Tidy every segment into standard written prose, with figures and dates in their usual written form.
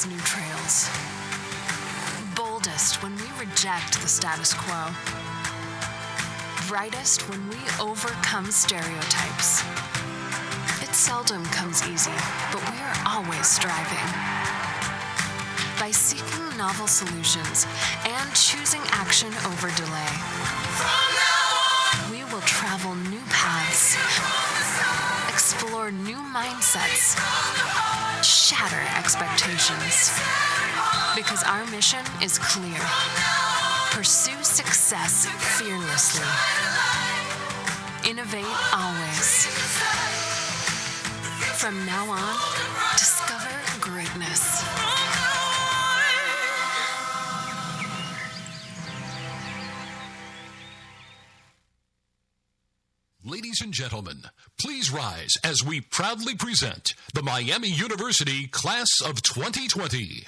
blaze new trails. Boldest when we reject the status quo. Brightest when we overcome stereotypes. It seldom comes easy, but we are always striving. By seeking novel solutions and choosing action over delay, we will travel new paths, explore new mindsets, shatter expectations. Because our mission is clear. Pursue success fearlessly. Innovate always. From now on, discover greatness. Ladies and gentlemen, please rise as we proudly present the Miami University Class of 2020.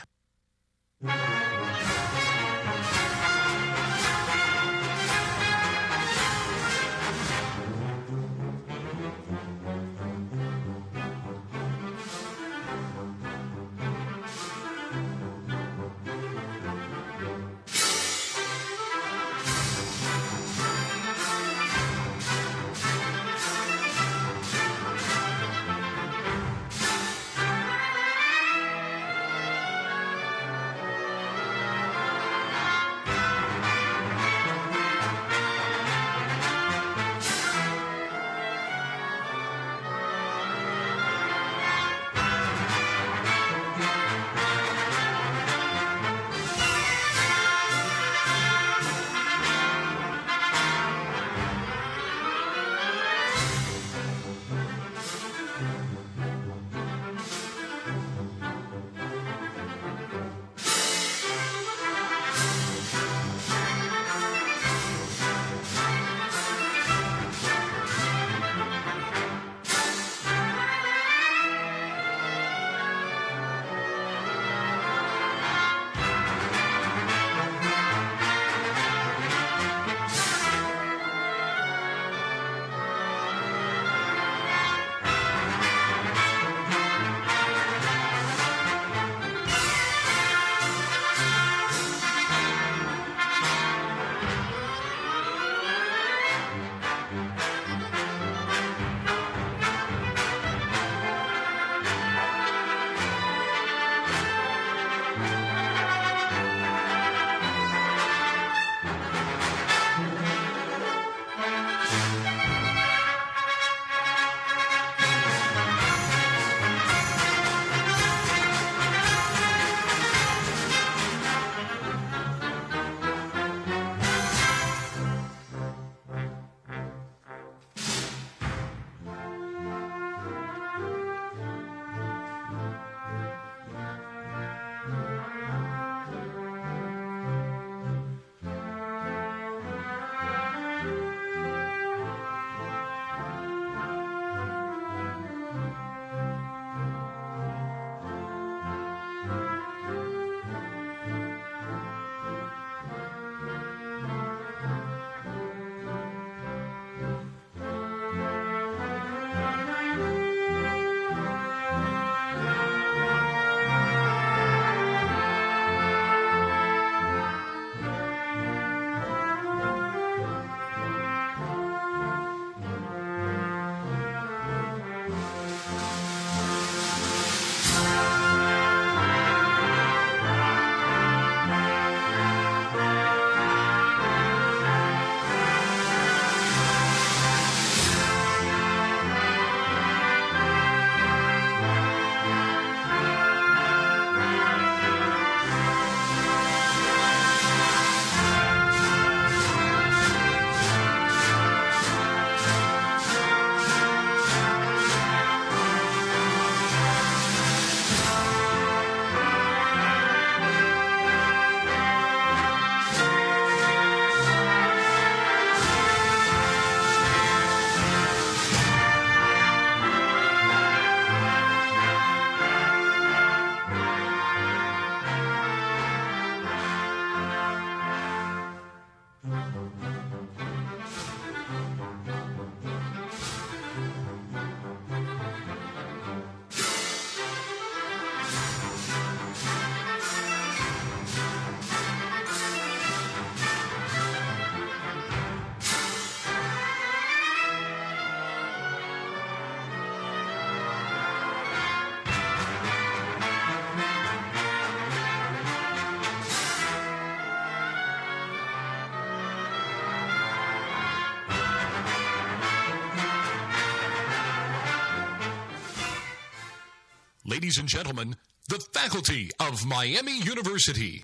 Ladies and gentlemen, the faculty of Miami University.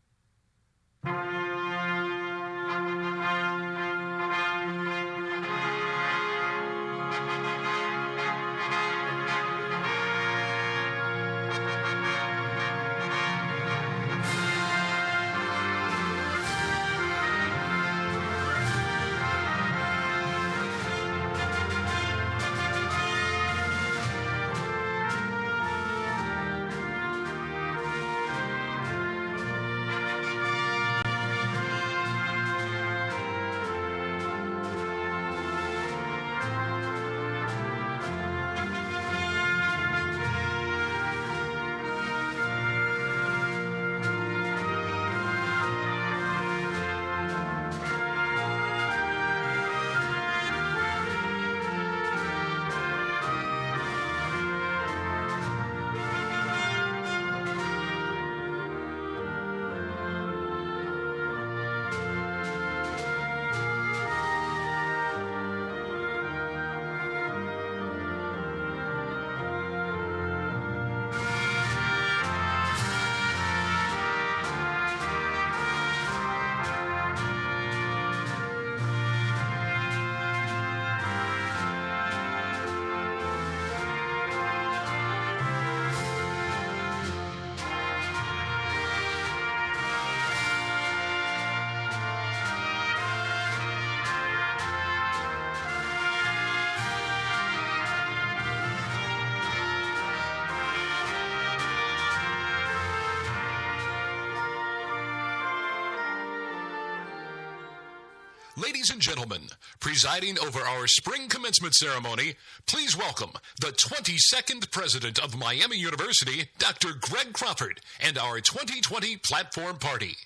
Ladies and gentlemen, presiding over our spring commencement ceremony, please welcome the 22nd President of Miami University, Dr. Greg Crawford, and our 2020 Platform Party.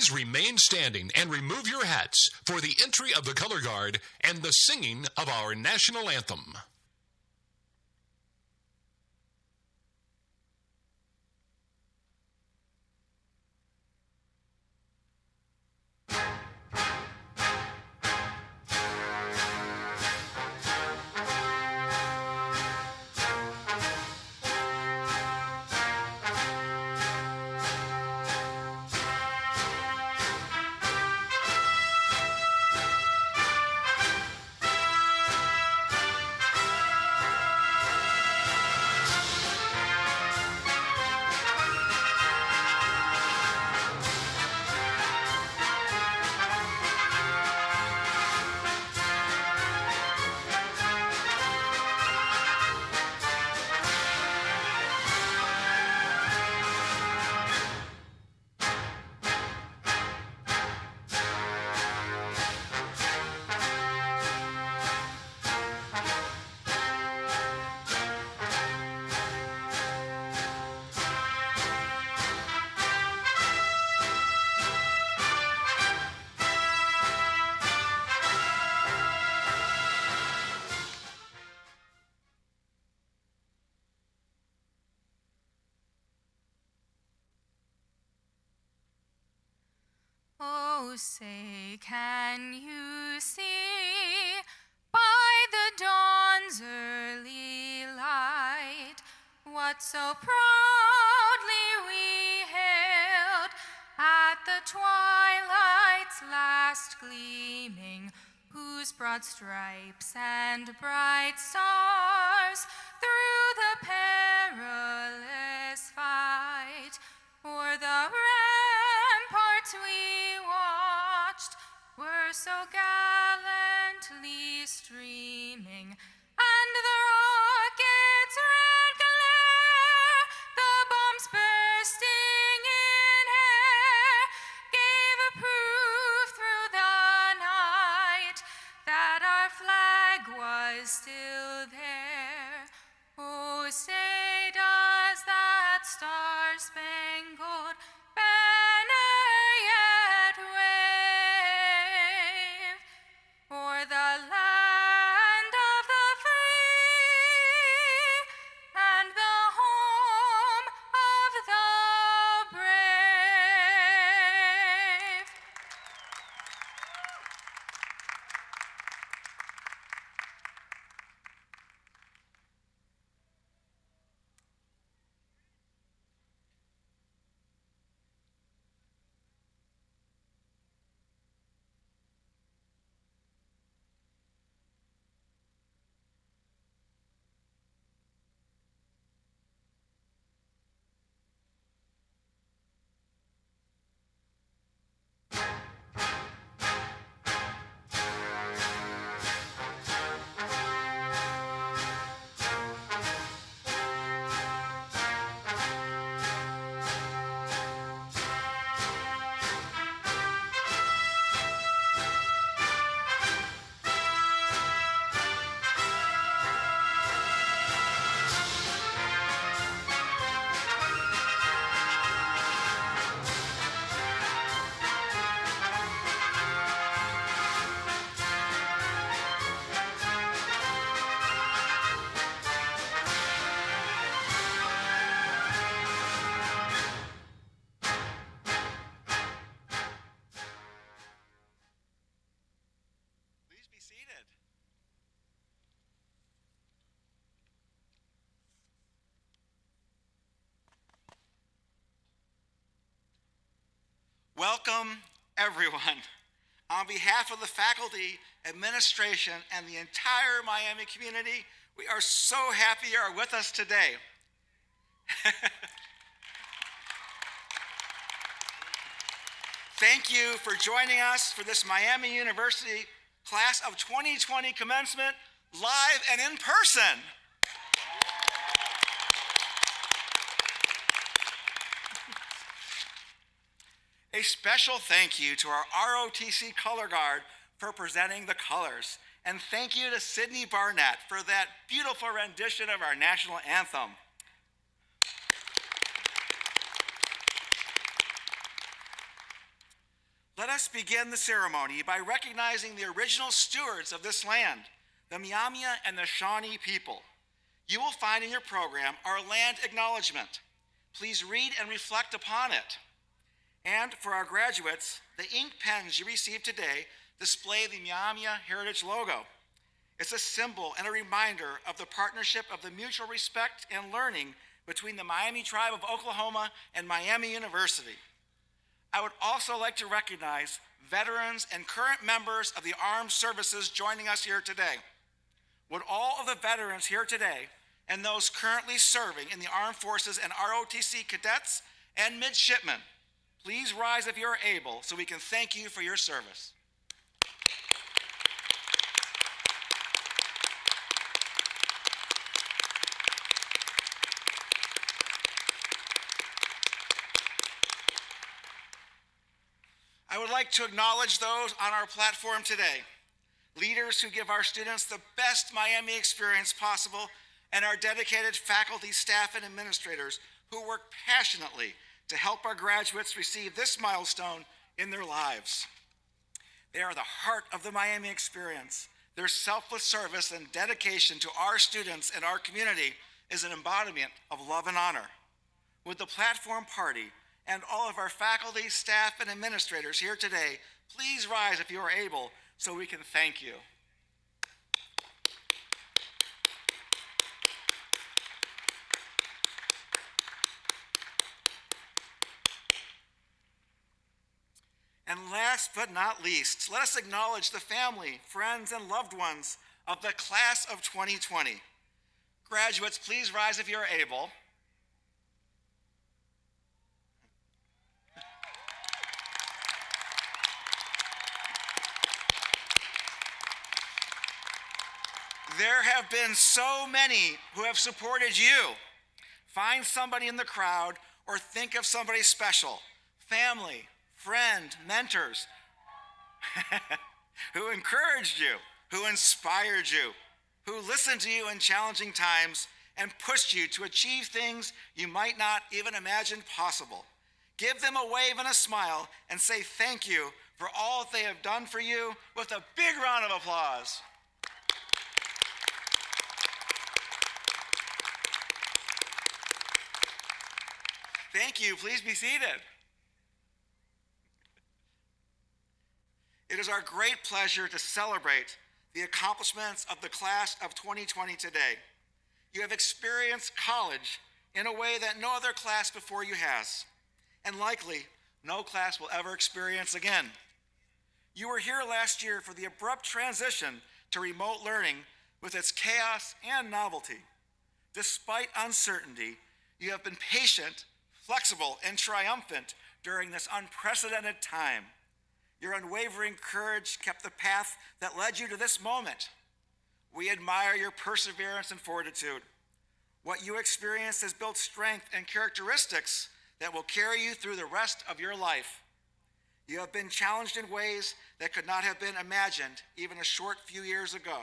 Please remain standing and remove your hats for the entry of the color guard and the singing of our national anthem. say, can you see by the dawn's early light what so proudly we hailed at the twilight's last gleaming, whose broad stripes and bright stars through the perilous fight o'er the ramparts we watched were so gallantly streaming, and the rockets' red glare, the bombs bursting in air, gave proof through the night that our flag was still there. Oh, say does that star-spangled banner yet wave o'er the land of the free and the home of the brave? Please be seated. Welcome, everyone. On behalf of the faculty, administration, and the entire Miami community, we are so happy you are with us today. Thank you for joining us for this Miami University Class of 2020 Commencement, live and in person. A special thank you to our ROTC Color Guard for presenting the colors. And thank you to Sydney Barnett for that beautiful rendition of our national anthem. Let us begin the ceremony by recognizing the original stewards of this land, the Miamia and the Shawnee people. You will find in your program our land acknowledgement. Please read and reflect upon it. And for our graduates, the ink pens you received today display the Miamia Heritage logo. It's a symbol and a reminder of the partnership of the mutual respect and learning between the Miami Tribe of Oklahoma and Miami University. I would also like to recognize veterans and current members of the armed services joining us here today. Would all of the veterans here today and those currently serving in the armed forces and ROTC cadets and midshipmen, please rise if you are able so we can thank you for your service. I would like to acknowledge those on our platform today, leaders who give our students the best Miami experience possible, and our dedicated faculty, staff, and administrators who work passionately to help our graduates receive this milestone in their lives. They are the heart of the Miami experience. Their selfless service and dedication to our students and our community is an embodiment of love and honor. Would the platform party and all of our faculty, staff, and administrators here today please rise if you are able so we can thank you. And last but not least, let us acknowledge the family, friends, and loved ones of the class of 2020. Graduates, please rise if you are able. There have been so many who have supported you. Find somebody in the crowd or think of somebody special, family, friend, mentors, who encouraged you, who inspired you, who listened to you in challenging times and pushed you to achieve things you might not even imagine possible. Give them a wave and a smile and say thank you for all that they have done for you with a big round of applause. Thank you. Please be seated. It is our great pleasure to celebrate the accomplishments of the class of 2020 today. You have experienced college in a way that no other class before you has, and likely no class will ever experience again. You were here last year for the abrupt transition to remote learning with its chaos and novelty. Despite uncertainty, you have been patient, flexible, and triumphant during this unprecedented time. Your unwavering courage kept the path that led you to this moment. We admire your perseverance and fortitude. What you experienced has built strength and characteristics that will carry you through the rest of your life. You have been challenged in ways that could not have been imagined even a short few years ago.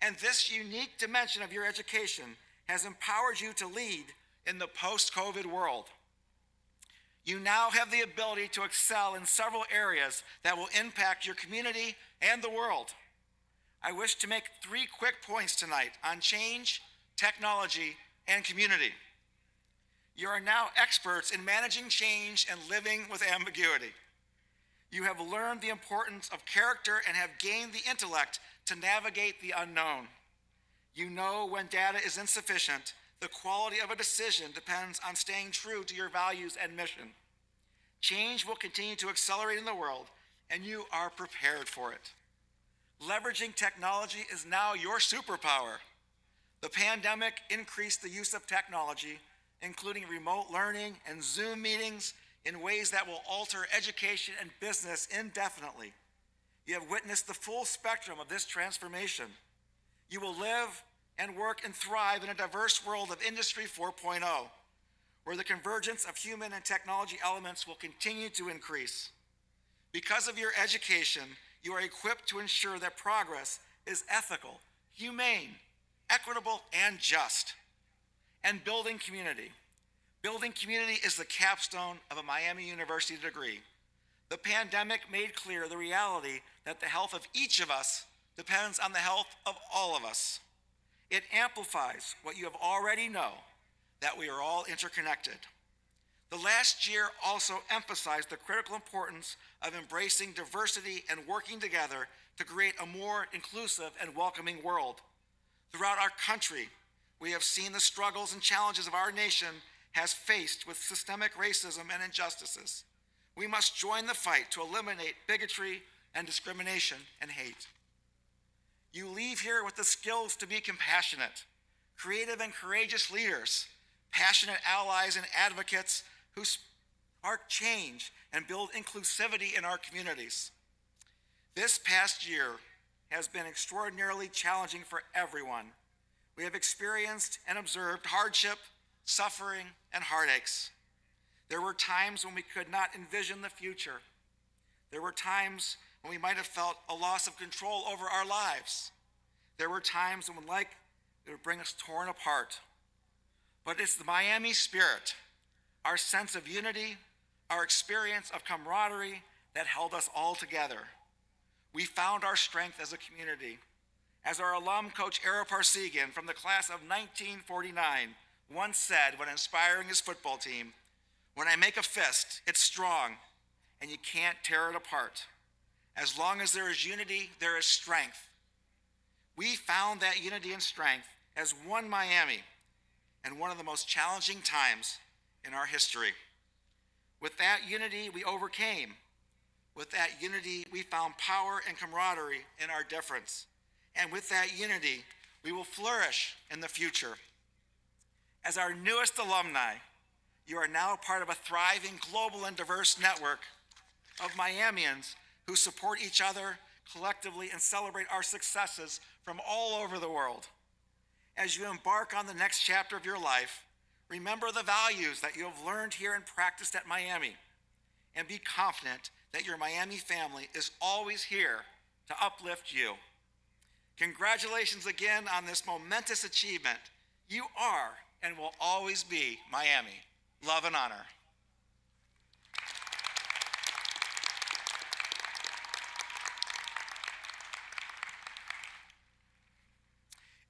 And this unique dimension of your education has empowered you to lead in the post-COVID world. You now have the ability to excel in several areas that will impact your community and the world. I wish to make 3 quick points tonight on change, technology, and community. You are now experts in managing change and living with ambiguity. You have learned the importance of character and have gained the intellect to navigate the unknown. You know when data is insufficient, the quality of a decision depends on staying true to your values and mission. Change will continue to accelerate in the world, and you are prepared for it. Leveraging technology is now your superpower. The pandemic increased the use of technology, including remote learning and Zoom meetings, in ways that will alter education and business indefinitely. You have witnessed the full spectrum of this transformation. You will live and work and thrive in a diverse world of Industry 4.0, where the convergence of human and technology elements will continue to increase. Because of your education, you are equipped to ensure that progress is ethical, humane, equitable, and just. And building community. Building community is the capstone of a Miami University degree. The pandemic made clear the reality that the health of each of us depends on the health of all of us. It amplifies what you have already know, that we are all interconnected. The last year also emphasized the critical importance of embracing diversity and working together to create a more inclusive and welcoming world. Throughout our country, we have seen the struggles and challenges of our nation has faced with systemic racism and injustices. We must join the fight to eliminate bigotry and discrimination and hate. You leave here with the skills to be compassionate, creative and courageous leaders, passionate allies and advocates who spark change and build inclusivity in our communities. This past year has been extraordinarily challenging for everyone. We have experienced and observed hardship, suffering, and heartaches. There were times when we could not envision the future. There were times when we might have felt a loss of control over our lives. There were times when it would bring us torn apart. But it's the Miami spirit, our sense of unity, our experience of camaraderie that held us all together. We found our strength as a community. As our alum coach Ara Parsegian from the class of 1949 once said when inspiring his football team, "When I make a fist, it's strong, and you can't tear it apart. As long as there is unity, there is strength. We found that unity and strength as one Miami in one of the most challenging times in our history. With that unity, we overcame. With that unity, we found power and camaraderie in our difference. And with that unity, we will flourish in the future. As our newest alumni, you are now part of a thriving global and diverse network of Miamians who support each other collectively and celebrate our successes from all over the world. As you embark on the next chapter of your life, remember the values that you have learned here and practiced at Miami, and be confident that your Miami family is always here to uplift you. Congratulations again on this momentous achievement. You are and will always be Miami. Love and honor.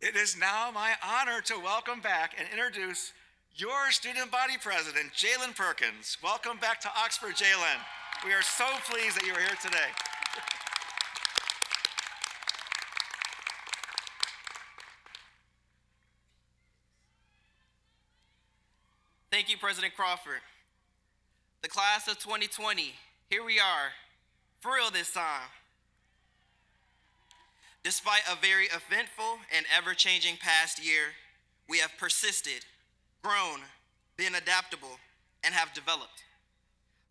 It is now my honor to welcome back and introduce your student body president, Jalen Perkins. Welcome back to Oxford, Jalen. We are so pleased that you are here today. Thank you, President Crawford. The class of 2020, here we are, for real this time. Despite a very eventful and ever-changing past year, we have persisted, grown, been adaptable, and have developed.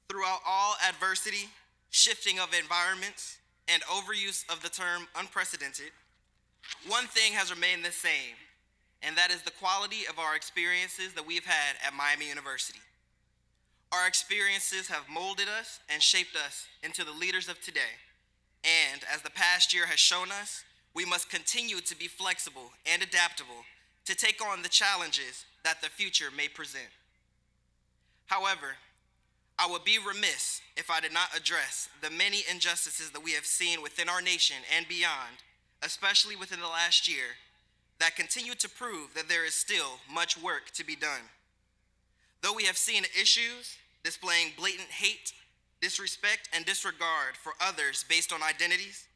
Throughout all adversity, shifting of environments, and overuse of the term unprecedented, one thing has remained the same, and that is the quality of our experiences that we've had at Miami University. Our experiences have molded us and shaped us into the leaders of today. And as the past year has shown us, we must continue to be flexible and adaptable to take on the challenges that the future may present. However, I would be remiss if I did not address the many injustices that we have seen within our nation and beyond, especially within the last year, that continue to prove that there is still much work to be done. Though we have seen issues displaying blatant hate, disrespect, and disregard for others based on identities,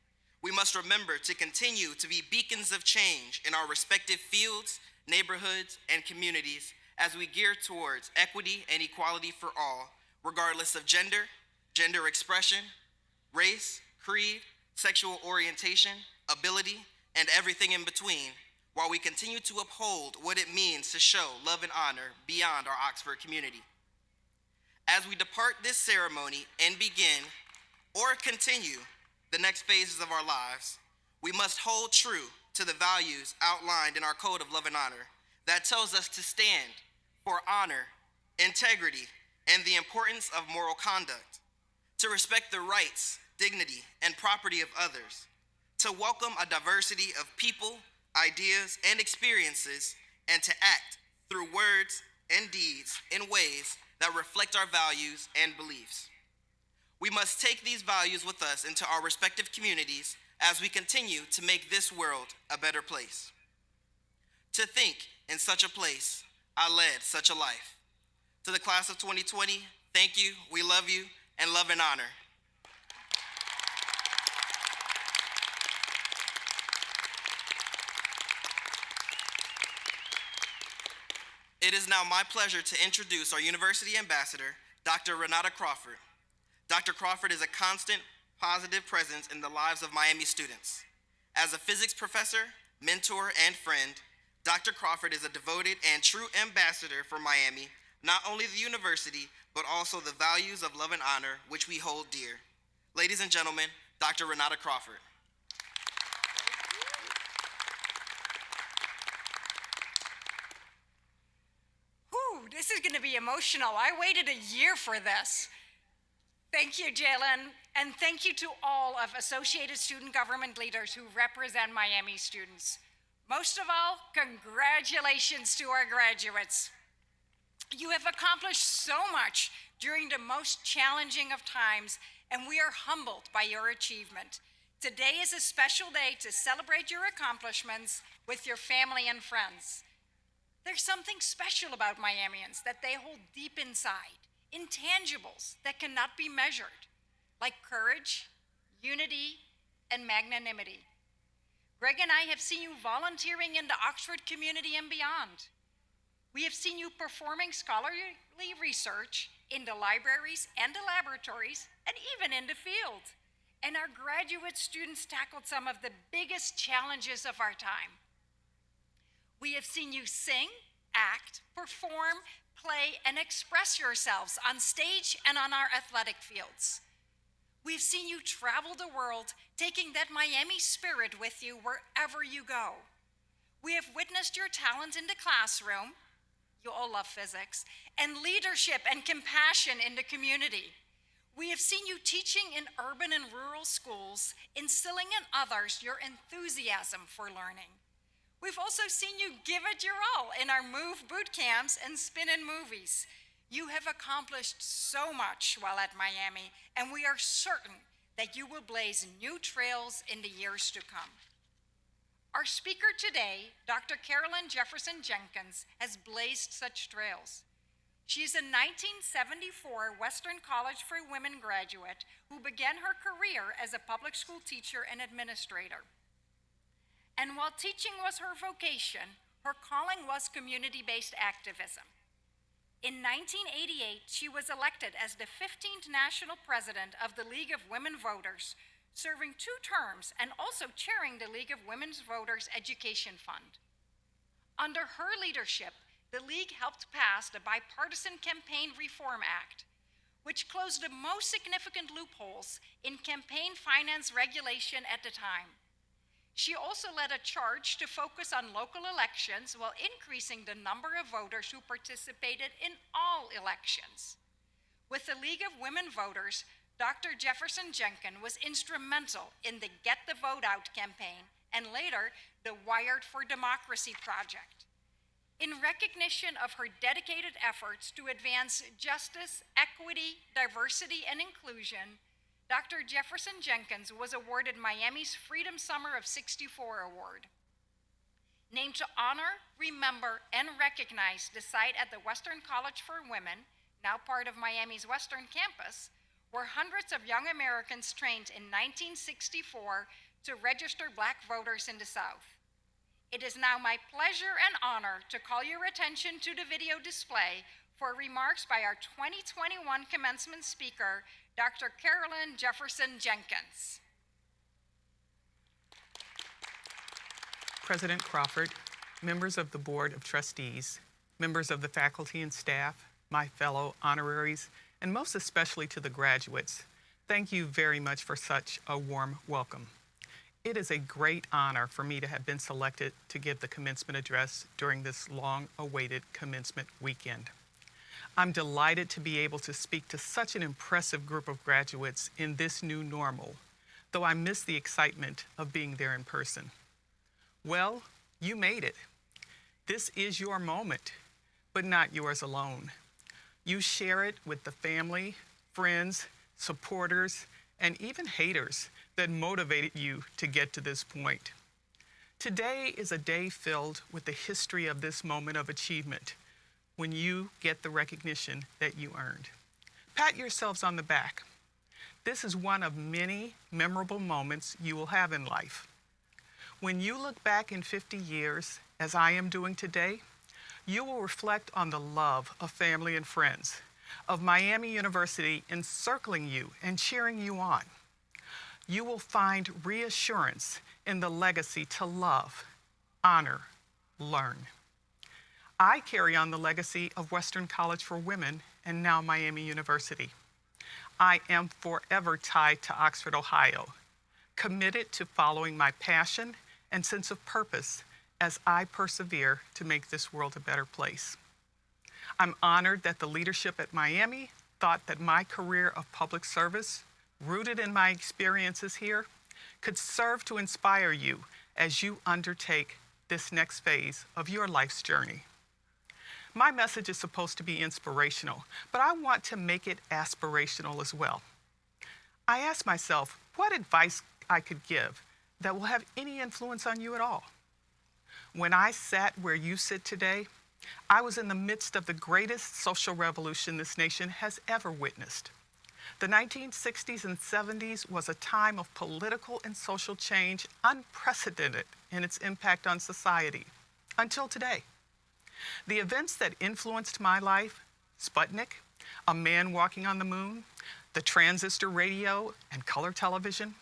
we must remember to continue to be beacons of change in our respective fields, neighborhoods, and communities as we gear towards equity and equality for all, regardless of gender, gender expression, race, creed, sexual orientation, ability, and everything in between, while we continue to uphold what it means to show love and honor beyond our Oxford community. As we depart this ceremony and begin or continue the next phases of our lives, we must hold true to the values outlined in our Code of Love and Honor that tells us to stand for honor, integrity, and the importance of moral conduct, to respect the rights, dignity, and property of others, to welcome a diversity of people, ideas, and experiences, and to act through words and deeds in ways that reflect our values and beliefs. We must take these values with us into our respective communities as we continue to make this world a better place. To think in such a place, I led such a life. To the class of 2020, thank you, we love you, and love and honor. It is now my pleasure to introduce our University Ambassador, Dr. Renata Crawford. Dr. Crawford is a constant, positive presence in the lives of Miami students. As a physics professor, mentor, and friend, Dr. Crawford is a devoted and true ambassador for Miami, not only the university, but also the values of love and honor, which we hold dear. Ladies and gentlemen, Dr. Renata Crawford. This is going to be emotional. I waited a year for this. Thank you, Jalen, and thank you to all of Associated Student Government leaders who represent Miami students. Most of all, congratulations to our graduates. You have accomplished so much during the most challenging of times, and we are humbled by your achievement. Today is a special day to celebrate your accomplishments with your family and friends. There's something special about Miamians that they hold deep inside, intangibles that cannot be measured, like courage, unity, and magnanimity. Greg and I have seen you volunteering in the Oxford community and beyond. We have seen you performing scholarly research in the libraries and the laboratories, and even in the field. And our graduate students tackled some of the biggest challenges of our time. We have seen you sing, act, perform, play, and express yourselves on stage and on our athletic fields. We've seen you travel the world, taking that Miami spirit with you wherever you go. We have witnessed your talent in the classroom, you all love physics, and leadership and compassion in the community. We have seen you teaching in urban and rural schools, instilling in others your enthusiasm for learning. We've also seen you give it your all in our Move boot camps and spin-in movies. You have accomplished so much while at Miami, and we are certain that you will blaze new trails in the years to come. Our speaker today, Dr. Carolyn Jefferson-Jenkins, has blazed such trails. She is a 1974 Western College for Women graduate who began her career as a public school teacher and administrator. And while teaching was her vocation, her calling was community-based activism. In 1988, she was elected as the 15th national president of the League of Women Voters, serving 2 terms and also chairing the League of Women Voters Education Fund. Under her leadership, the League helped pass the Bipartisan Campaign Reform Act, which closed the most significant loopholes in campaign finance regulation at the time. She also led a charge to focus on local elections while increasing the number of voters who participated in all elections. With the League of Women Voters, Dr. Jefferson-Jenkins was instrumental in the Get the Vote Out campaign and later the Wired for Democracy project. In recognition of her dedicated efforts to advance justice, equity, diversity, and inclusion, Dr. Jefferson-Jenkins was awarded Miami's Freedom Summer of '64 Award. Named to honor, remember, and recognize the site at the Western College for Women, now part of Miami's Western campus, where hundreds of young Americans trained in 1964 to register Black voters in the South. It is now my pleasure and honor to call your attention to the video display for remarks by our 2021 commencement speaker, Dr. Carolyn Jefferson-Jenkins. President Crawford, members of the Board of Trustees, members of the faculty and staff, my fellow honoraries, and most especially to the graduates, thank you very much for such a warm welcome. It is a great honor for me to have been selected to give the commencement address during this long-awaited commencement weekend. I'm delighted to be able to speak to such an impressive group of graduates in this new normal, though I miss the excitement of being there in person. Well, you made it. This is your moment, but not yours alone. You share it with the family, friends, supporters, and even haters that motivated you to get to this point. Today is a day filled with the history of this moment of achievement, when you get the recognition that you earned. Pat yourselves on the back. This is one of many memorable moments you will have in life. When you look back in 50 years, as I am doing today, you will reflect on the love of family and friends, of Miami University encircling you and cheering you on. You will find reassurance in the legacy to love, honor, learn. I carry on the legacy of Western College for Women and now Miami University. I am forever tied to Oxford, Ohio, committed to following my passion and sense of purpose as I persevere to make this world a better place. I'm honored that the leadership at Miami thought that my career of public service, rooted in my experiences here, could serve to inspire you as you undertake this next phase of your life's journey. My message is supposed to be inspirational, but I want to make it aspirational as well. I asked myself what advice I could give that will have any influence on you at all. When I sat where you sit today, I was in the midst of the greatest social revolution this nation has ever witnessed. The 1960s and 70s was a time of political and social change unprecedented in its impact on society, until today. The events that influenced my life, Sputnik, a man walking on the moon, the transistor radio and color television,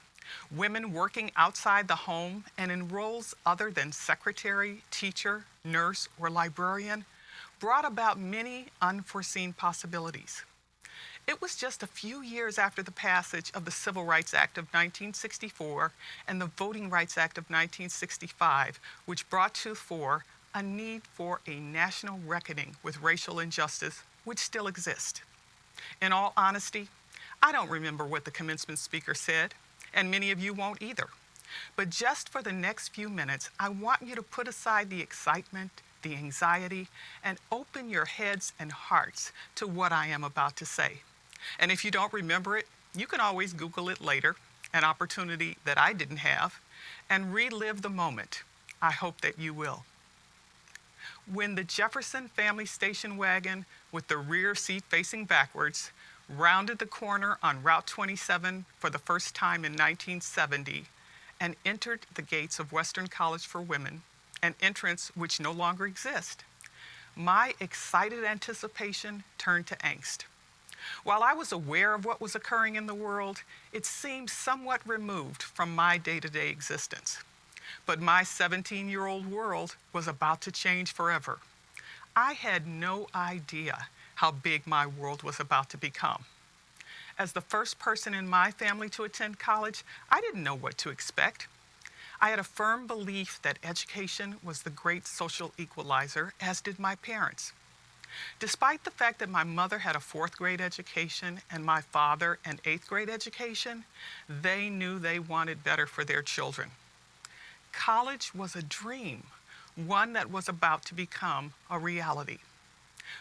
women working outside the home and in roles other than secretary, teacher, nurse, or librarian, brought about many unforeseen possibilities. It was just a few years after the passage of the Civil Rights Act of 1964 and the Voting Rights Act of 1965, which brought to the fore a need for a national reckoning with racial injustice, which still exists. In all honesty, I don't remember what the commencement speaker said, and many of you won't either. But just for the next few minutes, I want you to put aside the excitement, the anxiety, and open your heads and hearts to what I am about to say. And if you don't remember it, you can always Google it later, an opportunity that I didn't have, and relive the moment. I hope that you will. When the Jefferson family station wagon with the rear seat facing backwards rounded the corner on Route 27 for the first time in 1970 and entered the gates of Western College for Women, an entrance which no longer exists, my excited anticipation turned to angst. While I was aware of what was occurring in the world, it seemed somewhat removed from my day-to-day existence. But my 17-year-old world was about to change forever. I had no idea how big my world was about to become. As the first person in my family to attend college, I didn't know what to expect. I had a firm belief that education was the great social equalizer, as did my parents. Despite the fact that my mother had a 4th grade education and my father an 8th grade education, they knew they wanted better for their children. College was a dream, one that was about to become a reality.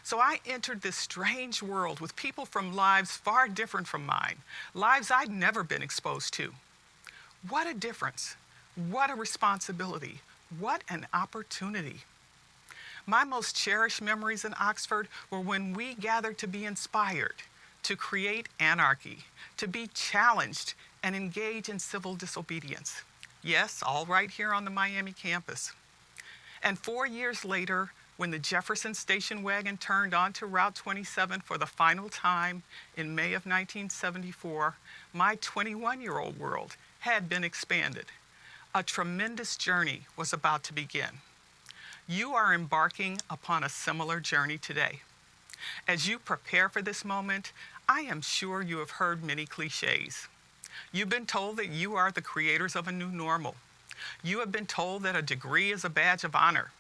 So I entered this strange world with people from lives far different from mine, lives I'd never been exposed to. What a difference. What a responsibility. What an opportunity. My most cherished memories in Oxford were when we gathered to be inspired, to create anarchy, to be challenged, and engage in civil disobedience. Yes, all right here on the Miami campus. And 4 years later, when the Jefferson station wagon turned onto Route 27 for the final time in May of 1974, my 21-year-old world had been expanded. A tremendous journey was about to begin. You are embarking upon a similar journey today. As you prepare for this moment, I am sure you have heard many cliches. You've been told that you are the creators of a new normal. You have been told that a degree is a badge of honor.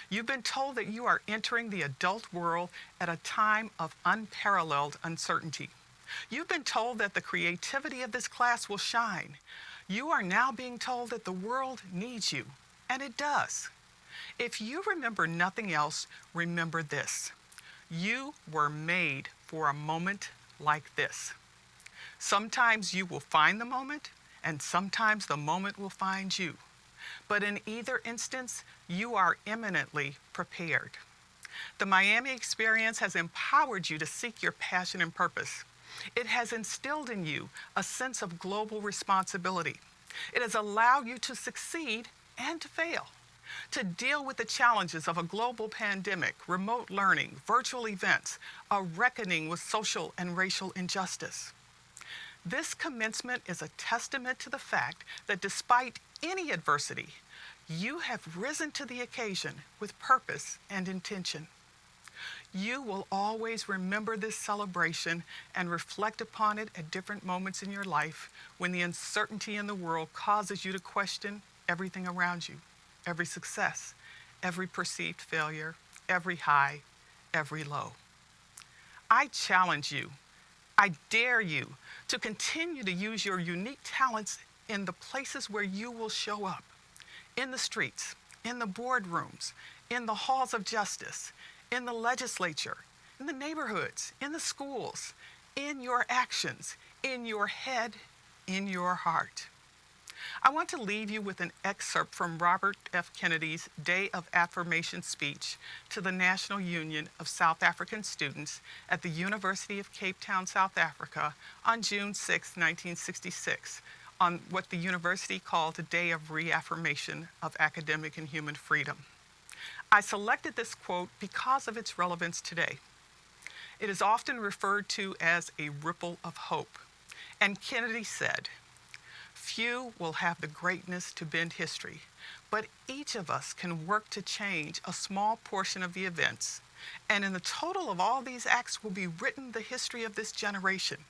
You've been told that you are entering the adult world at a time of unparalleled uncertainty. You've been told that the creativity of this class will shine. You are now being told that the world needs you, and it does. If you remember nothing else, remember this. You were made for a moment like this. Sometimes you will find the moment, and sometimes the moment will find you. But in either instance, you are eminently prepared. The Miami experience has empowered you to seek your passion and purpose. It has instilled in you a sense of global responsibility. It has allowed you to succeed and to fail, to deal with the challenges of a global pandemic, remote learning, virtual events, a reckoning with social and racial injustice. This commencement is a testament to the fact that despite any adversity, you have risen to the occasion with purpose and intention. You will always remember this celebration and reflect upon it at different moments in your life when the uncertainty in the world causes you to question everything around you, every success, every perceived failure, every high, every low. I challenge you, I dare you to continue to use your unique talents in the places where you will show up, in the streets, in the boardrooms, in the halls of justice, in the legislature, in the neighborhoods, in the schools, in your actions, in your head, in your heart. I want to leave you with an excerpt from Robert F. Kennedy's Day of Affirmation speech to the National Union of South African Students at the University of Cape Town, South Africa on June 6, 1966, on what the university called a Day of Reaffirmation of Academic and Human Freedom. I selected this quote because of its relevance today. It is often referred to as a ripple of hope. And Kennedy said, "Few will have the greatness to bend history, but each of us can work to change a small portion of the events, and in the total of all these acts will be written the history of this generation.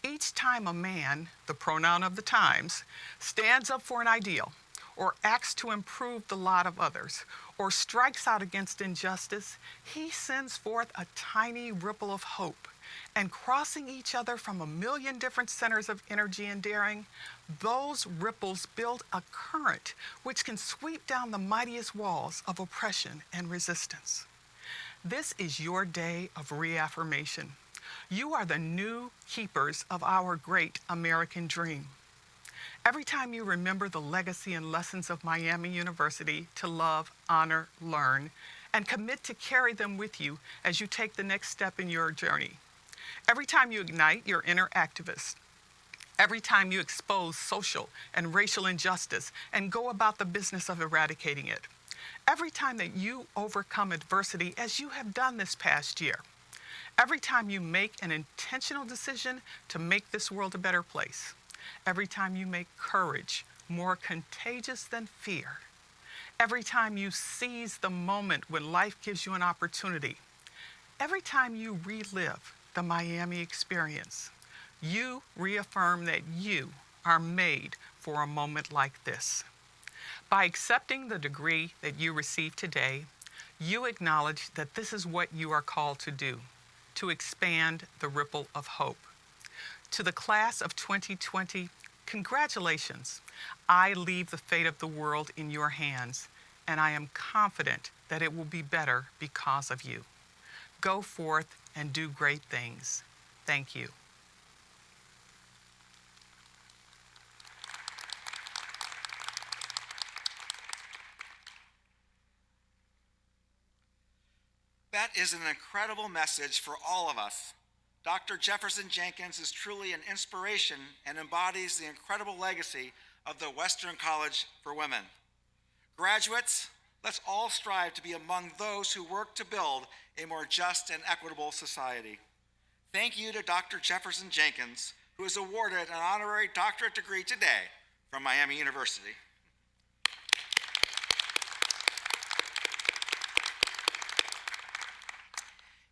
Each time a man, the pronoun of the times, stands up for an ideal, or acts to improve the lot of others, or strikes out against injustice, he sends forth a tiny ripple of hope, and crossing each other from a million different centers of energy and daring, those ripples build a current which can sweep down the mightiest walls of oppression and resistance." This is your day of reaffirmation. You are the new keepers of our great American dream. Every time you remember the legacy and lessons of Miami University to love, honor, learn, and commit to carry them with you as you take the next step in your journey. Every time you ignite your inner activist, every time you expose social and racial injustice and go about the business of eradicating it, every time that you overcome adversity as you have done this past year, every time you make an intentional decision to make this world a better place, every time you make courage more contagious than fear, every time you seize the moment when life gives you an opportunity, every time you relive the Miami experience, you reaffirm that you are made for a moment like this. By accepting the degree that you receive today, you acknowledge that this is what you are called to do, to expand the ripple of hope. To the class of 2020, congratulations. I leave the fate of the world in your hands, and I am confident that it will be better because of you. Go forth and do great things. Thank you. That is an incredible message for all of us. Dr. Jefferson-Jenkins is truly an inspiration and embodies the incredible legacy of the Western College for Women. Graduates, let's all strive to be among those who work to build a more just and equitable society. Thank you to Dr. Jefferson-Jenkins, who is awarded an honorary doctorate degree today from Miami University.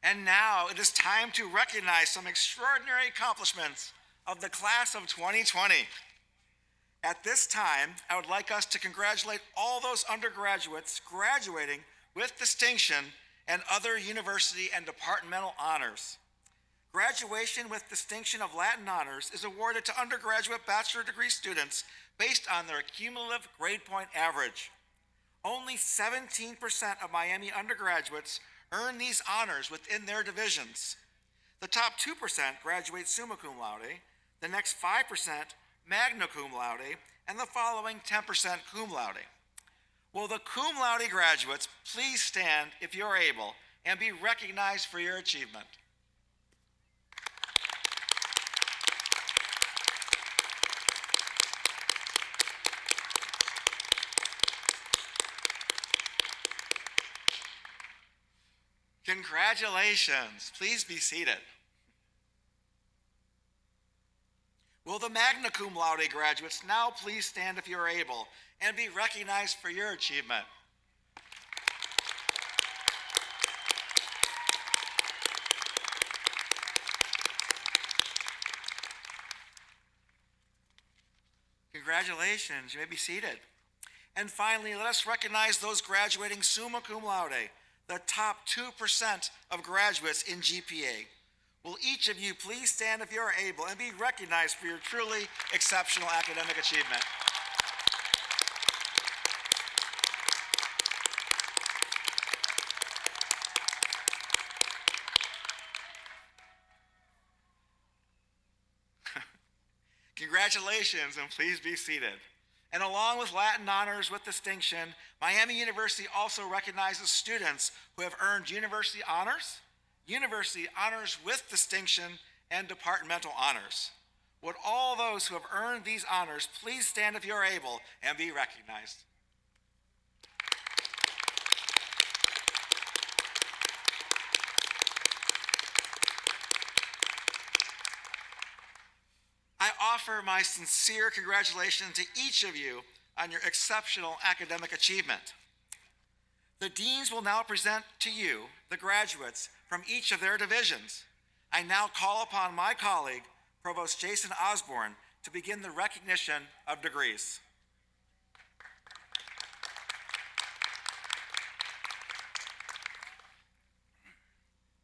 And now it is time to recognize some extraordinary accomplishments of the class of 2020. At this time, I would like us to congratulate all those undergraduates graduating with distinction and other university and departmental honors. Graduation with distinction of Latin honors is awarded to undergraduate bachelor degree students based on their cumulative grade point average. Only 17% of Miami undergraduates earn these honors within their divisions. The top 2% graduate summa cum laude, the next 5% magna cum laude, and the following 10% cum laude. Will the cum laude graduates please stand if you're able and be recognized for your achievement? Congratulations. Please be seated. Will the magna cum laude graduates now please stand if you're able and be recognized for your achievement? Congratulations. You may be seated. And finally, let us recognize those graduating summa cum laude, the top 2% of graduates in GPA. Will each of you please stand if you're able and be recognized for your truly exceptional academic achievement? Congratulations, and please be seated. And along with Latin honors with distinction, Miami University also recognizes students who have earned university honors with distinction, and departmental honors. Would all those who have earned these honors please stand if you are able and be recognized? I offer my sincere congratulations to each of you on your exceptional academic achievement. The deans will now present to you the graduates from each of their divisions. I now call upon my colleague, Provost Jason Osborne, to begin the recognition of degrees.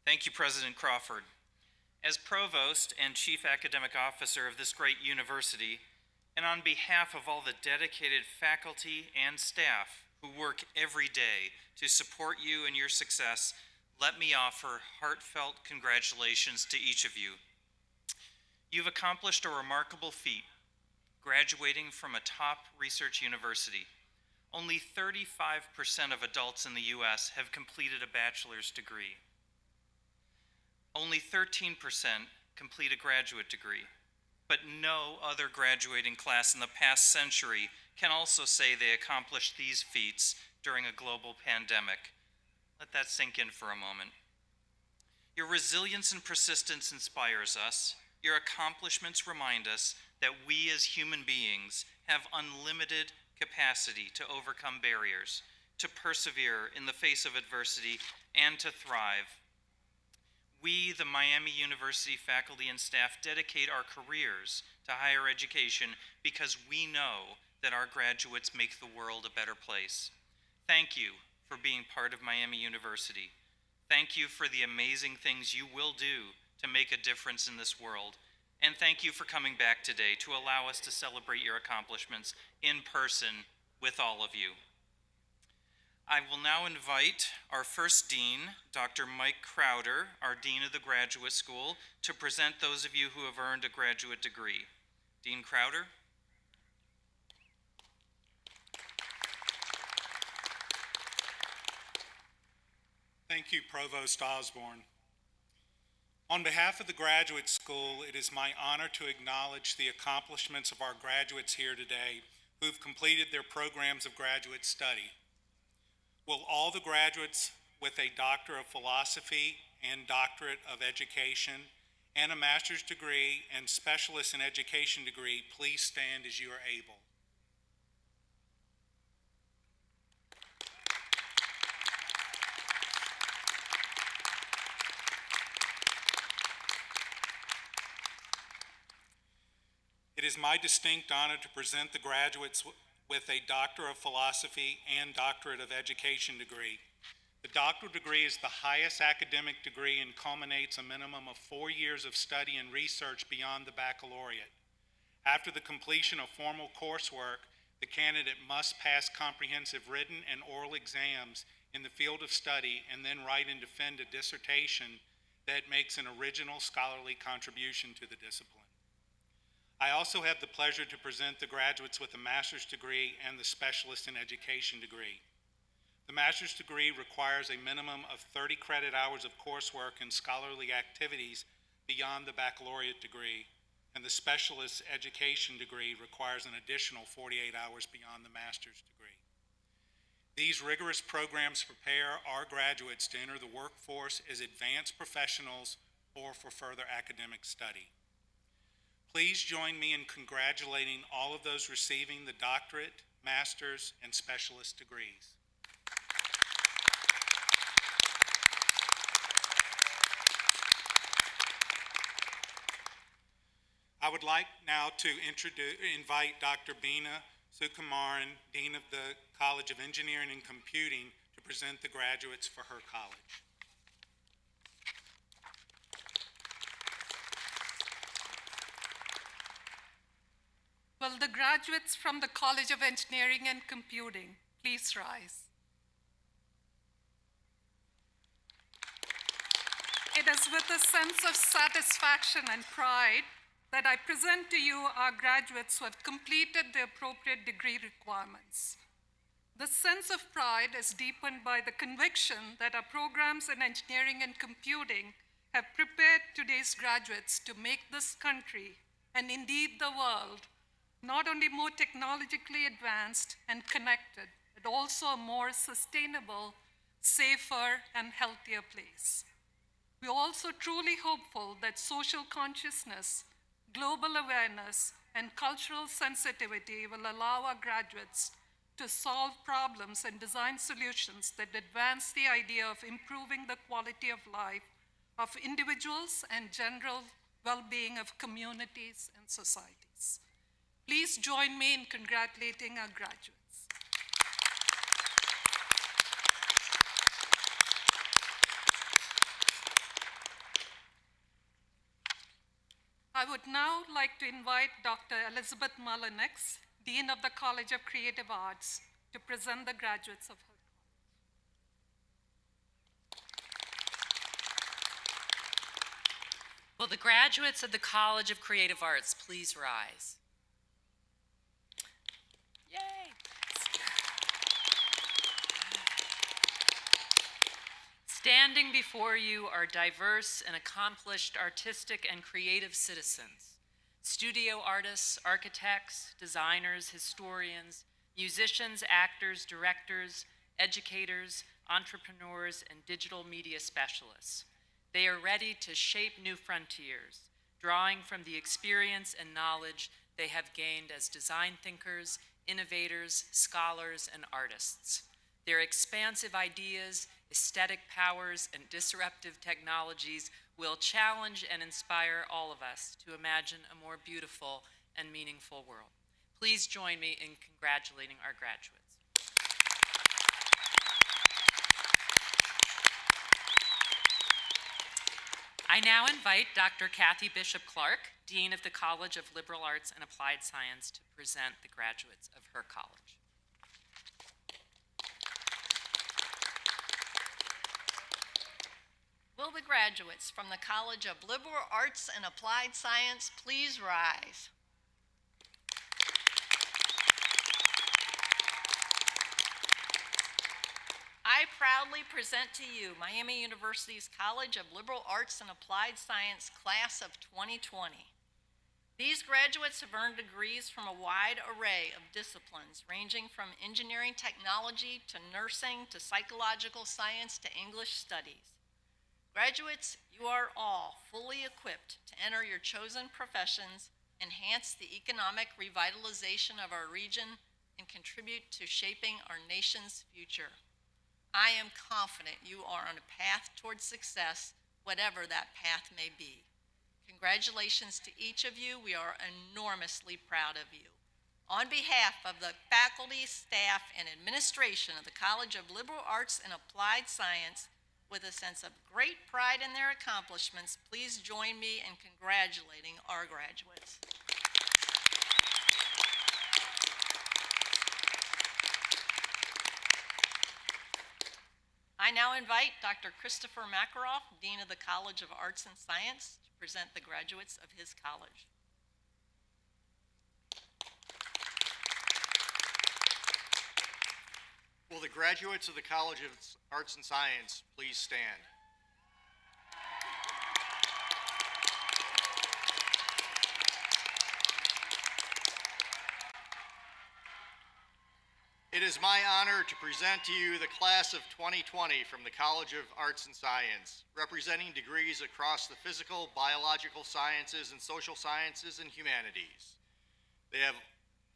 Thank you, President Crawford. As Provost and Chief Academic Officer of this great university, and on behalf of all the dedicated faculty and staff who work every day to support you and your success, let me offer heartfelt congratulations to each of you. You've accomplished a remarkable feat, graduating from a top research university. Only 35% of adults in the U.S. have completed a bachelor's degree. Only 13% complete a graduate degree, but no other graduating class in the past century can also say they accomplished these feats during a global pandemic. Let that sink in for a moment. Your resilience and persistence inspires us. Your accomplishments remind us that we as human beings have unlimited capacity to overcome barriers, to persevere in the face of adversity, and to thrive. We, the Miami University faculty and staff, dedicate our careers to higher education because we know that our graduates make the world a better place. Thank you for being part of Miami University. Thank you for the amazing things you will do to make a difference in this world. And thank you for coming back today to allow us to celebrate your accomplishments in person with all of you. I will now invite our first dean, Dr. Mike Crowder, our Dean of the Graduate School, to present those of you who have earned a graduate degree. Dean Crowder. Thank you, Provost Osborne. On behalf of the Graduate School, it is my honor to acknowledge the accomplishments of our graduates here today who've completed their programs of graduate study. Will all the graduates with a Doctor of Philosophy and Doctorate of Education and a master's degree and specialist in education degree please stand as you are able? It is my distinct honor to present the graduates with a Doctor of Philosophy and Doctorate of Education degree. The doctoral degree is the highest academic degree and culminates a minimum of 4 years of study and research beyond the baccalaureate. After the completion of formal coursework, the candidate must pass comprehensive written and oral exams in the field of study and then write and defend a dissertation that makes an original scholarly contribution to the discipline. I also have the pleasure to present the graduates with a master's degree and the specialist in education degree. The master's degree requires a minimum of 30 credit hours of coursework and scholarly activities beyond the baccalaureate degree, and the specialist education degree requires an additional 48 hours beyond the master's degree. These rigorous programs prepare our graduates to enter the workforce as advanced professionals or for further academic study. Please join me in congratulating all of those receiving the doctorate, master's, and specialist degrees. I would like now to invite Dr. Beena Sukumaran, Dean of the College of Engineering and Computing, to present the graduates for her college. Will the graduates from the College of Engineering and Computing please rise? It is with a sense of satisfaction and pride that I present to you our graduates who have completed the appropriate degree requirements. The sense of pride is deepened by the conviction that our programs in engineering and computing have prepared today's graduates to make this country, and indeed the world, not only more technologically advanced and connected, but also a more sustainable, safer, and healthier place. We are also truly hopeful that social consciousness, global awareness, and cultural sensitivity will allow our graduates to solve problems and design solutions that advance the idea of improving the quality of life of individuals and general well-being of communities and societies. Please join me in congratulating our graduates. I would now like to invite Dr. Elizabeth Mullenix, Dean of the College of Creative Arts, to present the graduates of her. Will the graduates of the College of Creative Arts please rise? Yay! Standing before you are diverse and accomplished artistic and creative citizens, studio artists, architects, designers, historians, musicians, actors, directors, educators, entrepreneurs, and digital media specialists. They are ready to shape new frontiers, drawing from the experience and knowledge they have gained as design thinkers, innovators, scholars, and artists. Their expansive ideas, aesthetic powers, and disruptive technologies will challenge and inspire all of us to imagine a more beautiful and meaningful world. Please join me in congratulating our graduates. I now invite Dr. Kathy Bishop-Clark, Dean of the College of Liberal Arts and Applied Science, to present the graduates of her college. Will the graduates from the College of Liberal Arts and Applied Science please rise? I proudly present to you Miami University's College of Liberal Arts and Applied Science Class of 2020. These graduates have earned degrees from a wide array of disciplines, ranging from engineering technology to nursing to psychological science to English studies. Graduates, you are all fully equipped to enter your chosen professions, enhance the economic revitalization of our region, and contribute to shaping our nation's future. I am confident you are on a path towards success, whatever that path may be. Congratulations to each of you. We are enormously proud of you. On behalf of the faculty, staff, and administration of the College of Liberal Arts and Applied Science, with a sense of great pride in their accomplishments, please join me in congratulating our graduates. I now invite Dr. Christopher Makaroff, Dean of the College of Arts and Science, to present the graduates of his college. Will the graduates of the College of Arts and Science please stand? It is my honor to present to you the class of 2020 from the College of Arts and Science, representing degrees across the physical, biological sciences, and social sciences and humanities. They have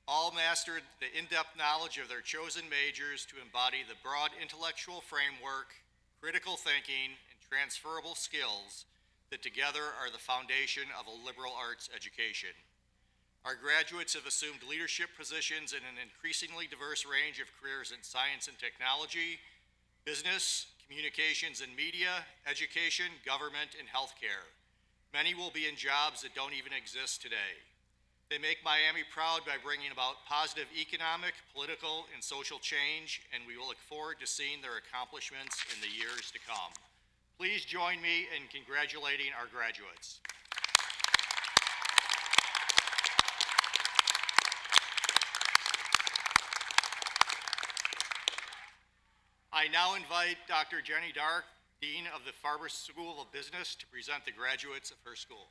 all mastered the in-depth knowledge of their chosen majors to embody the broad intellectual framework, critical thinking, and transferable skills that together are the foundation of a liberal arts education. Our graduates have assumed leadership positions in an increasingly diverse range of careers in science and technology, business, communications and media, education, government, and healthcare. Many will be in jobs that don't even exist today. They make Miami proud by bringing about positive economic, political, and social change, and we will look forward to seeing their accomplishments in the years to come. Please join me in congratulating our graduates. I now invite Dr. Jenny Dark, Dean of the Farber School of Business, to present the graduates of her school.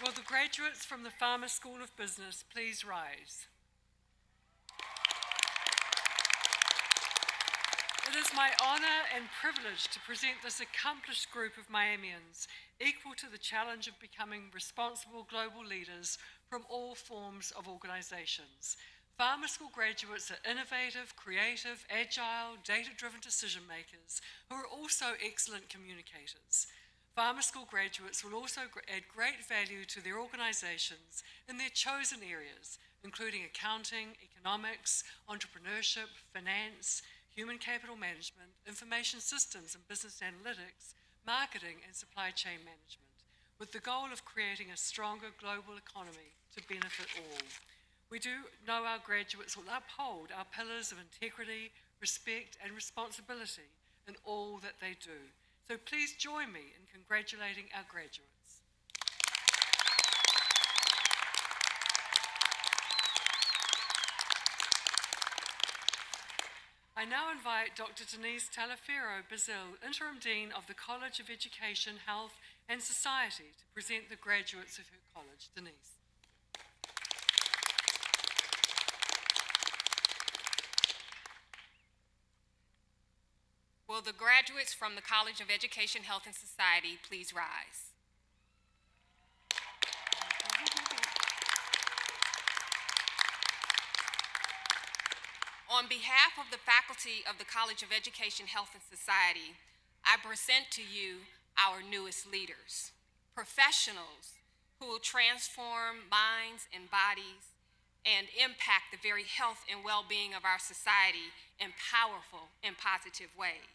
Will the graduates from the Farmer School of Business please rise? It is my honor and privilege to present this accomplished group of Miamians, equal to the challenge of becoming responsible global leaders from all forms of organizations. Farmer School graduates are innovative, creative, agile, data-driven decision makers who are also excellent communicators. Farmer School graduates will also add great value to their organizations in their chosen areas, including accounting, economics, entrepreneurship, finance, human capital management, information systems and business analytics, marketing and supply chain management, with the goal of creating a stronger global economy to benefit all. We do know our graduates will uphold our pillars of integrity, respect and responsibility in all that they do. So please join me in congratulating our graduates. I now invite Dr. Denise Talaferro-Bazil, Interim Dean of the College of Education, Health and Society, to present the graduates of her college. Denise. Will the graduates from the College of Education, Health and Society please rise? On behalf of the faculty of the College of Education, Health and Society, I present to you our newest leaders, professionals who will transform minds and bodies and impact the very health and well-being of our society in powerful and positive ways.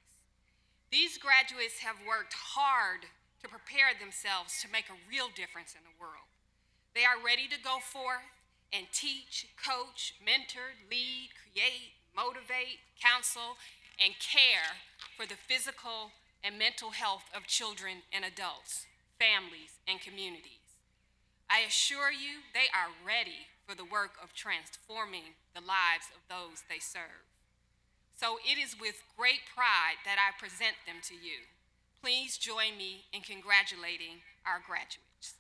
These graduates have worked hard to prepare themselves to make a real difference in the world. They are ready to go forth and teach, coach, mentor, lead, create, motivate, counsel, and care for the physical and mental health of children and adults, families, and communities. I assure you they are ready for the work of transforming the lives of those they serve. So it is with great pride that I present them to you. Please join me in congratulating our graduates.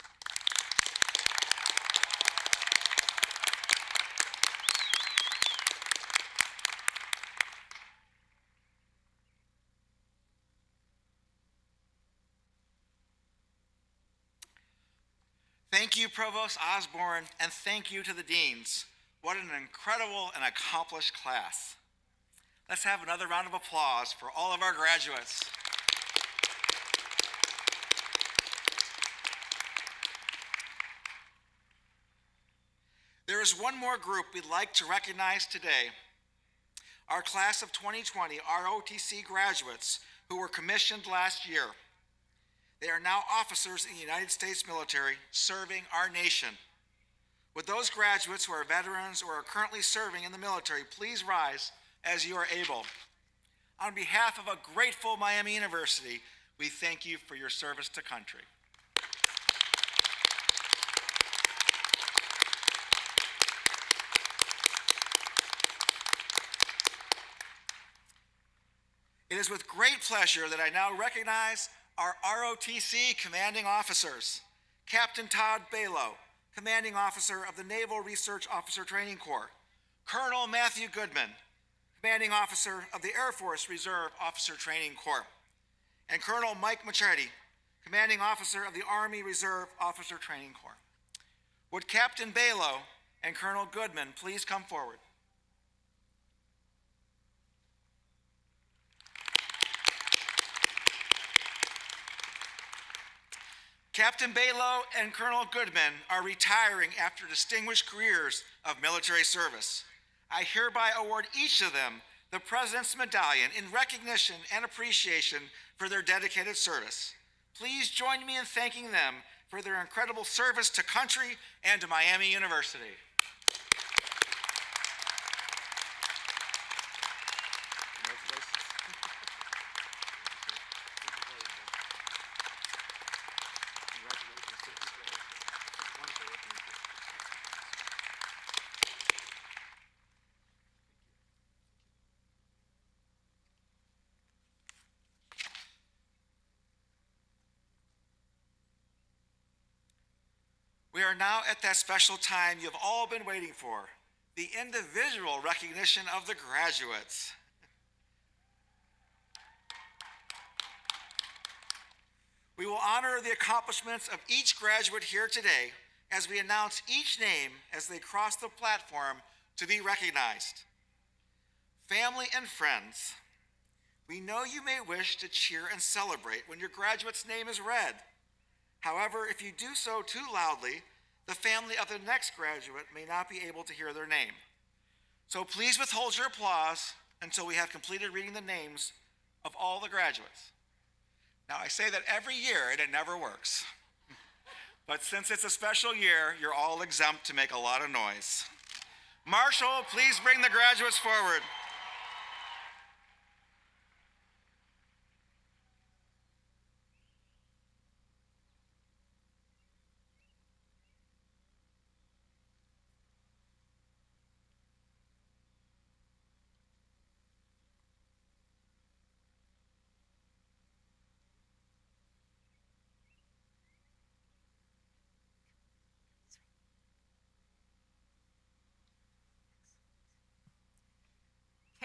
Thank you, Provost Osborne, and thank you to the deans. What an incredible and accomplished class. Let's have another round of applause for all of our graduates. There is one more group we'd like to recognize today. Our class of 2020 ROTC graduates who were commissioned last year. They are now officers in the United States military serving our nation. Would those graduates who are veterans or are currently serving in the military please rise as you are able. On behalf of a grateful Miami University, we thank you for your service to country. It is with great pleasure that I now recognize our ROTC commanding officers. Captain Todd Balow, Commanding Officer of the Naval Research Officer Training Corps. Colonel Matthew Goodman, Commanding Officer of the Air Force Reserve Officer Training Corps. And Colonel Mike Machetti, Commanding Officer of the Army Reserve Officer Training Corps. Would Captain Balow and Colonel Goodman please come forward? Captain Balow and Colonel Goodman are retiring after distinguished careers of military service. I hereby award each of them the President's Medallion in recognition and appreciation for their dedicated service. Please join me in thanking them for their incredible service to country and to Miami University. We are now at that special time you've all been waiting for, the individual recognition of the graduates. We will honor the accomplishments of each graduate here today as we announce each name as they cross the platform to be recognized. Family and friends, we know you may wish to cheer and celebrate when your graduate's name is read. However, if you do so too loudly, the family of the next graduate may not be able to hear their name. So please withhold your applause until we have completed reading the names of all the graduates. Now, I say that every year and it never works. But since it's a special year, you're all exempt to make a lot of noise. Marshall, please bring the graduates forward.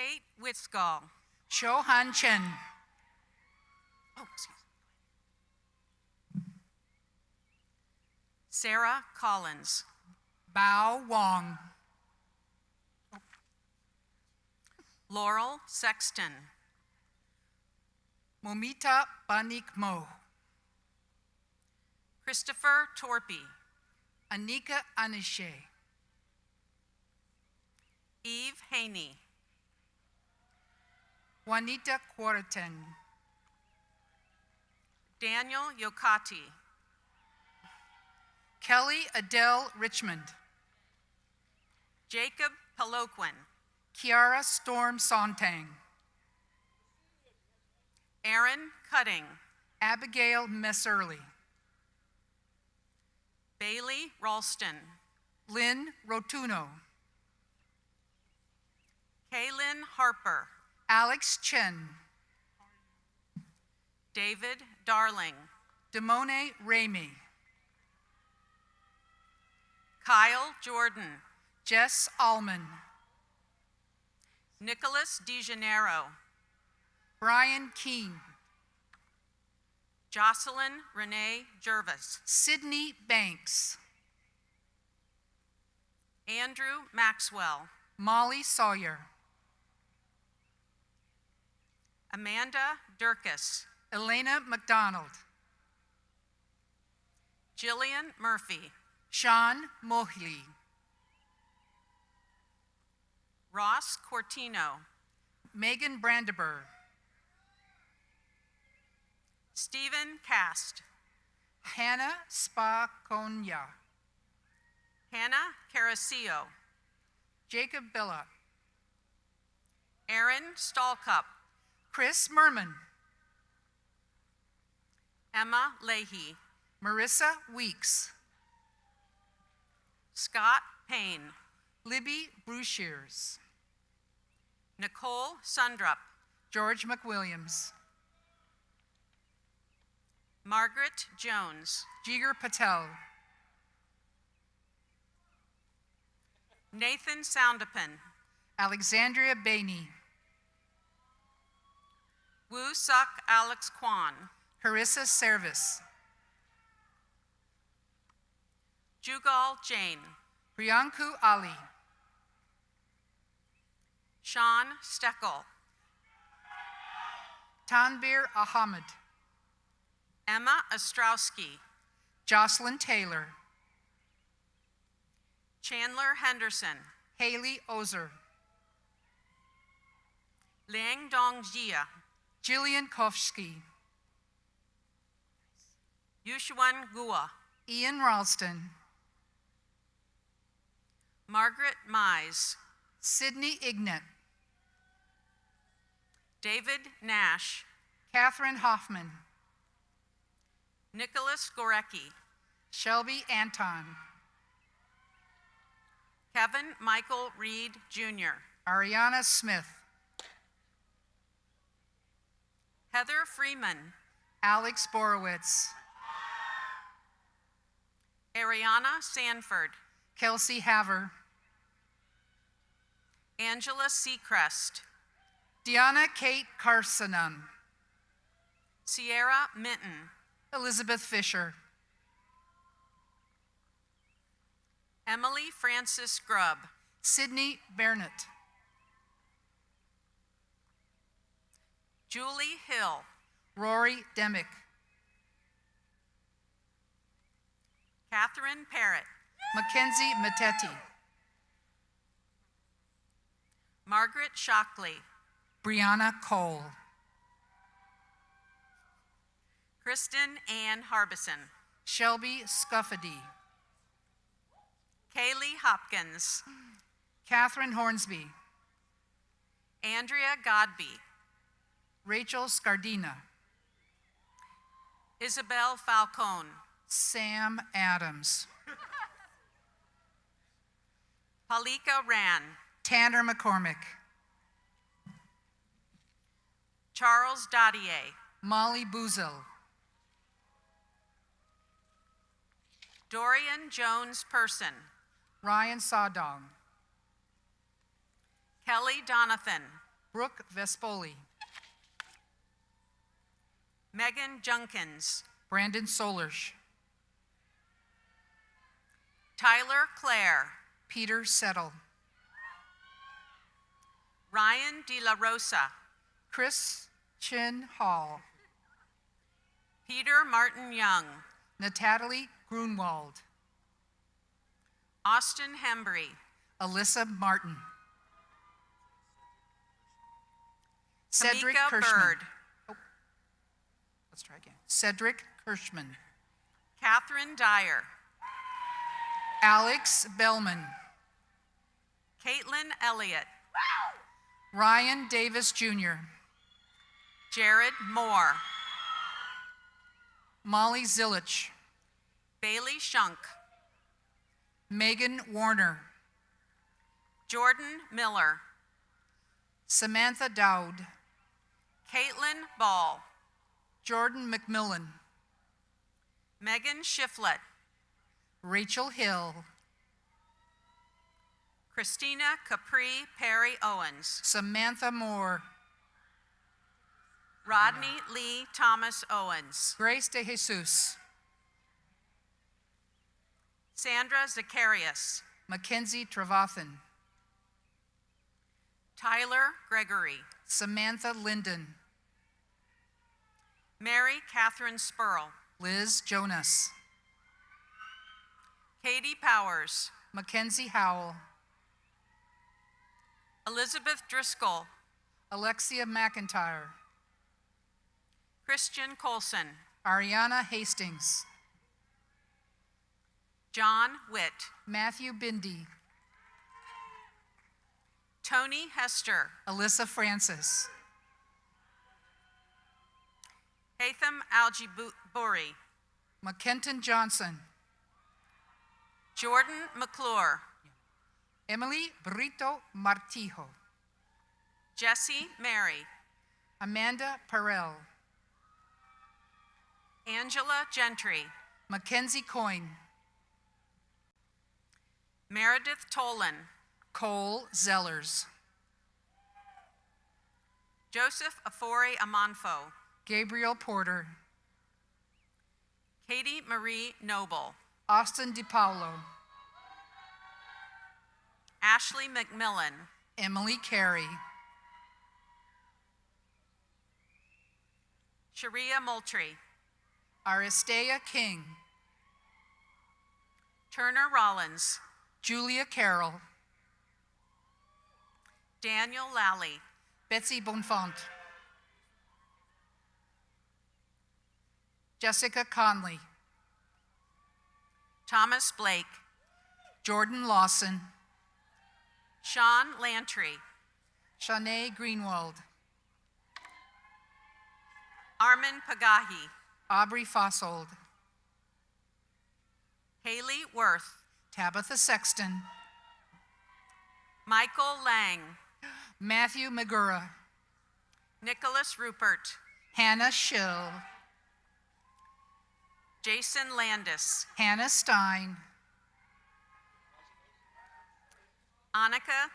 Kate Witzgall. Shohan Chen. Oh, excuse me. Sarah Collins. Bao Wong. Laurel Sexton. Momita Banik Mo. Christopher Torpy. Anika Anishe. Eve Haney. Juanita Quarten. Daniel Yokati. Kelly Adele Richmond. Jacob Peloquin. Kiara Storm Sontang. Aaron Cutting. Abigail Messerly. Bailey Ralston. Lynn Rotuno. Kaylin Harper. Alex Chen. David Darling. Demone Ramey. Kyle Jordan. Jess Allman. Nicholas DeGenero. Brian Keene. Jocelyn Renee Jervis. Sydney Banks. Andrew Maxwell. Molly Sawyer. Amanda Durkis. Elena McDonald. Jillian Murphy. Sean Mohli. Ross Cortino. Megan Brandeburg. Stephen Cast. Hannah Spaconia. Hannah Carasillo. Jacob Billa. Aaron Stallcup. Chris Merman. Emma Leahy. Marissa Weeks. Scott Payne. Libby Brushears. Nicole Sundrup. George McWilliams. Margaret Jones. Jigar Patel. Nathan Soundapin. Alexandria Bainey. Woo Suk Alex Kwan. Carissa Service. Jugal Jane. Priyanku Ali. Sean Steckel. Tanbir Ahmed. Emma Ostrowski. Jocelyn Taylor. Chandler Henderson. Haley Ozer. Liang Dong Jia. Jillian Kovsky. Yushuan Gua. Ian Ralston. Margaret Mize. Sydney Ignat. David Nash. Catherine Hoffman. Nicholas Gorecki. Shelby Anton. Kevin Michael Reed Jr. Ariana Smith. Heather Freeman. Alex Borowitz. Ariana Sanford, Kelsey Haver, Angela Seacrest, Deanna Kate Carsonon, Sierra Minton, Elizabeth Fisher, Emily Francis Grubb, Sydney Bernett, Julie Hill, Rory Demick, Catherine Parrott, Mackenzie Mattetti, Margaret Shockley, Brianna Cole, Kristen Ann Harbison, Shelby Scuffady, Kaylee Hopkins, Catherine Hornsby, Andrea Godby, Rachel Scardina, Isabel Falcone, Sam Adams, Palika Ran, Tanner McCormick, Charles Dodier, Molly Buzel, Dorian Jones Person, Ryan Sawdong, Kelly Donathan, Brooke Vespoli, Megan Junkins, Brandon Solersh, Tyler Clare, Peter Settle, Ryan De La Rosa, Chris Chin Hall, Peter Martin Young, Natalie Grunwald, Austin Hembry, Alyssa Martin, Cedric Tamika Kirschman. Bird, Let's try again. Cedric Kirschman, Catherine Dyer, Alex Bellman, Caitlin Elliott, Ryan Davis Jr., Jared Moore, Molly Zilich, Bailey Shunk, Megan Warner, Jordan Miller, Samantha Dowd, Caitlin Ball, Jordan McMillan, Megan Shiflett, Rachel Hill, Christina Capri Perry Owens, Samantha Moore, Rodney Lee Thomas Owens, Grace De Jesus, Sandra Zacharias, Mackenzie Trevathan, Tyler Gregory, Samantha Linden, Mary Catherine Spurl, Liz Jonas, Katie Powers, Mackenzie Howell, Elizabeth Driscoll, Alexia McIntyre, Christian Colson, Ariana Hastings, John Witt, Matthew Bindi, Tony Hester, Alyssa Francis, Hatham Aljiburi, McKenton Johnson, Jordan McClure, Emily Brito Martijo, Jesse Mary, Amanda Perel, Angela Gentry, Mackenzie Coyne, Meredith Tolan, Cole Zellers, Joseph Afori Amonfo, Gabriel Porter, Katie Marie Noble, Austin DiPaolo, Ashley McMillan, Emily Carey, Sharia Moultrie, Aristea King, Turner Rollins, Julia Carroll, Daniel Lally, Betsy Bonfont, Jessica Conley, Thomas Blake, Jordan Lawson, Sean Lantry, Shanae Greenwald, Armin Pagahi, Aubrey Fossold, Haley Worth, Tabitha Sexton, Michael Lang, Matthew Magura, Nicholas Rupert, Hannah Schill, Jason Landis, Hannah Stein, Annika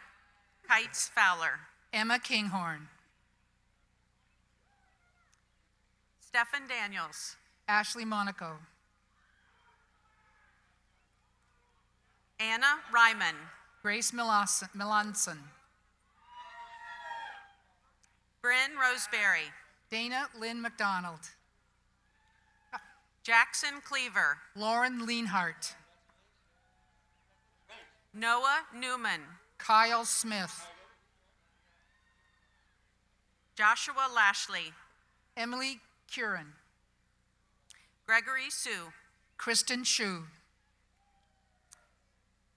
Kites Fowler, Emma Kinghorn, Stephen Daniels, Ashley Monaco, Anna Ryman, Grace Melanson, Bryn Roseberry, Dana Lynn McDonald, Jackson Cleaver, Lauren Leanhart, Noah Newman, Kyle Smith, Joshua Lashley, Emily Curran, Gregory Sue, Kristen Shu,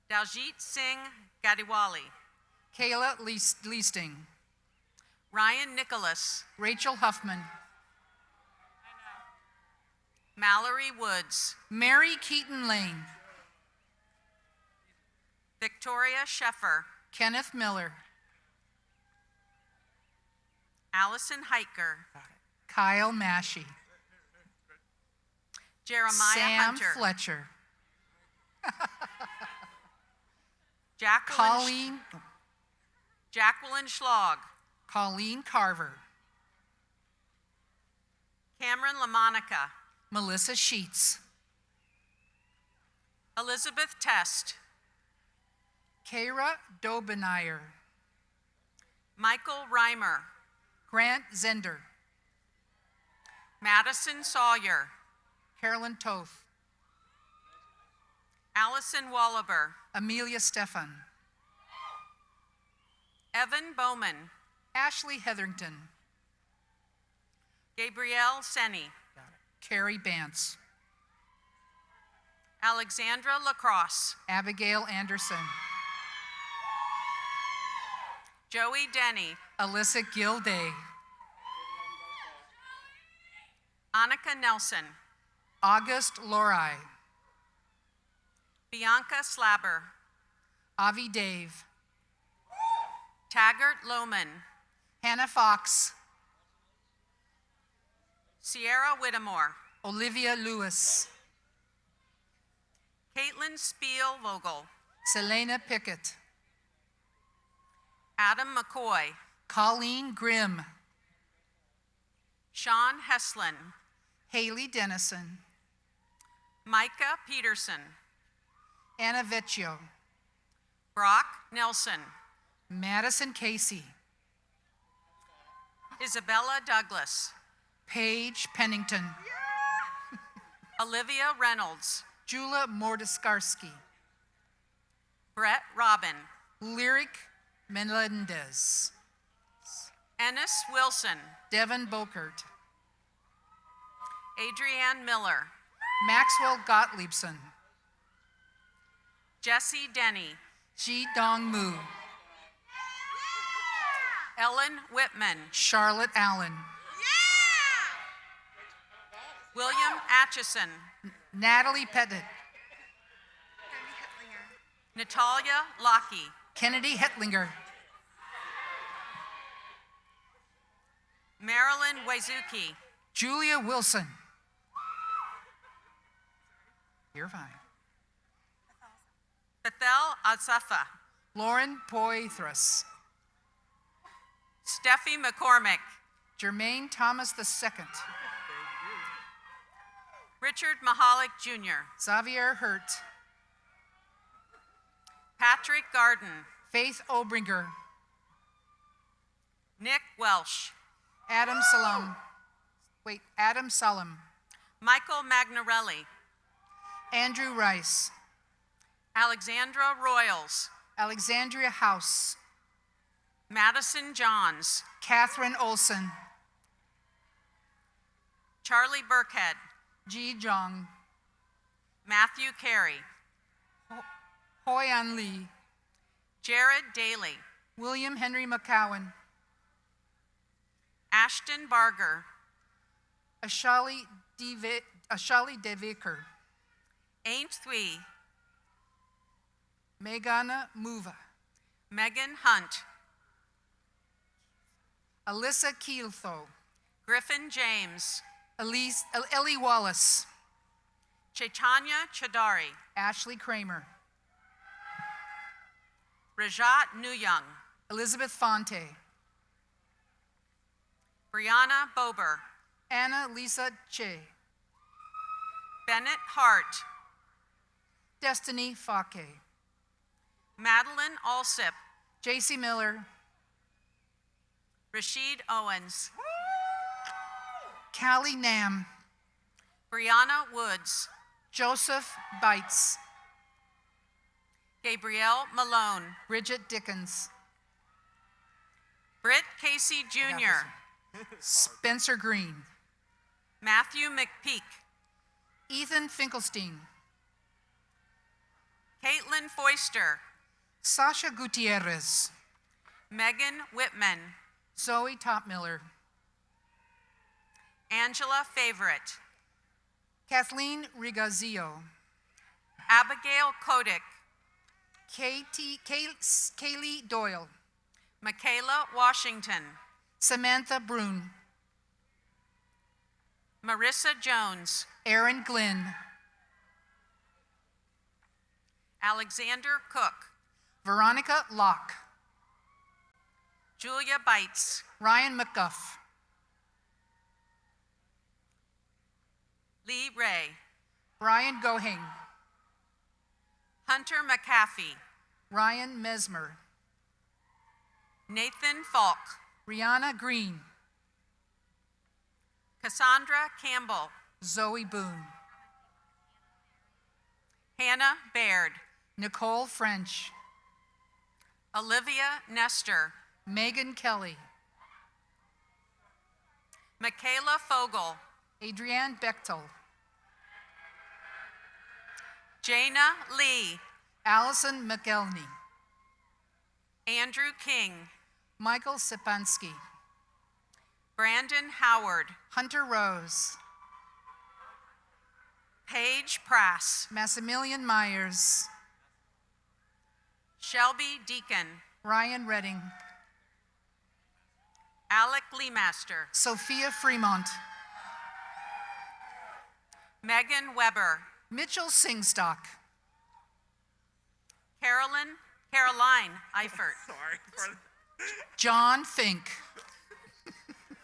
Daljit Singh Gadiwali, Kayla Leasting, Ryan Nicholas, Rachel Huffman, Mallory Woods, Mary Keaton Lane, Victoria Sheffer, Kenneth Miller, Allison Heiker, Kyle Massey, Jeremiah Sam Hunter, Fletcher, Jacqueline Schlag, Colleen Carver, Cameron LaMonica, Melissa Sheets, Elizabeth Test, Kara Dobeneyer, Michael Reimer, Grant Zender, Madison Sawyer, Carolyn Toth, Allison Wallaber, Amelia Stefan, Evan Bowman, Ashley Hetherington, Gabrielle Senny, Carrie Bance, Alexandra Lacrosse, Abigail Anderson, Joey Denny, Alyssa Gilday, Annika Nelson, August Lorai, Bianca Slabber, Avi Dave, Taggart Lohman, Hannah Fox, Sierra Whittemore, Olivia Lewis, Caitlin Spielvogel, Selena Pickett, Adam McCoy, Colleen Grimm, Sean Heslin, Haley Dennison, Micah Peterson, Anna Vecchio, Brock Nelson, Madison Casey, Isabella Douglas, Paige Pennington, Olivia Reynolds, Jula Mordeskarski, Brett Robin, Lyric Melendez, Ennis Wilson, Devin Bokert, Adrienne Miller, Maxwell Gottliebson, Jesse Denny, Ji Dong Mu, Ellen Whitman, Charlotte Allen, William Atchison, Natalie Pettit, Natalia Lockey, Kennedy Hetlinger, Marilyn Wazuki, Julia Wilson. You're fine. Bethel Asafa, Lauren Poitras, Steffi McCormick, Jermaine Thomas II, Richard Mahalik Jr., Xavier Hurt, Patrick Garden, Faith Obringer, Nick Welsh, Adam Salem, Michael Magnarelli, Andrew Rice, Alexandra Royals, Alexandria House, Madison Johns, Catherine Olson, Charlie Burkhead, Ji Jong, Matthew Carey, Hoi An Lee, Jared Daly, William Henry McCowan, Ashton Barger, Ashali Deviker, Ain't Thui, Megana Muva, Megan Hunt, Alyssa Keeltho, Griffin James, Ellie Wallace, Chaitanya Chadari, Ashley Kramer, Rajat Nuyung, Elizabeth Fonte, Brianna Bober, Anna Lisa Che, Bennett Hart, Destiny Fake, Madeline Alsip, JC Miller, Rashid Owens, Callie Nam, Brianna Woods, Joseph Bites, Gabrielle Malone, Bridget Dickens, Britt Casey Jr., Spencer Green, Matthew McPeak, Ethan Finkelstein, Caitlin Foister, Sasha Gutierrez, Megan Whitman, Zoe Topmiller, Angela Favorite, Kathleen Rigazio, Abigail Kodik, Kaylee Doyle, Michaela Washington, Samantha Brune, Marissa Jones, Aaron Glenn, Alexander Cook, Veronica Locke, Julia Bites, Ryan McGuff, Lee Ray, Brian Gohing, Hunter McAfee, Ryan Mesmer, Nathan Falk, Rihanna Green, Cassandra Campbell, Zoe Boone, Hannah Baird, Nicole French, Olivia Nestor, Megan Kelly, Michaela Fogel, Adrienne Bechtel, Jana Lee, Allison McElney, Andrew King, Michael Sipansky, Brandon Howard, Hunter Rose, Paige Prass, Maximilian Myers, Shelby Deacon, Ryan Redding, Alec Leemaster, Sophia Fremont, Megan Weber, Mitchell Singstock, Caroline Eifert, John Fink,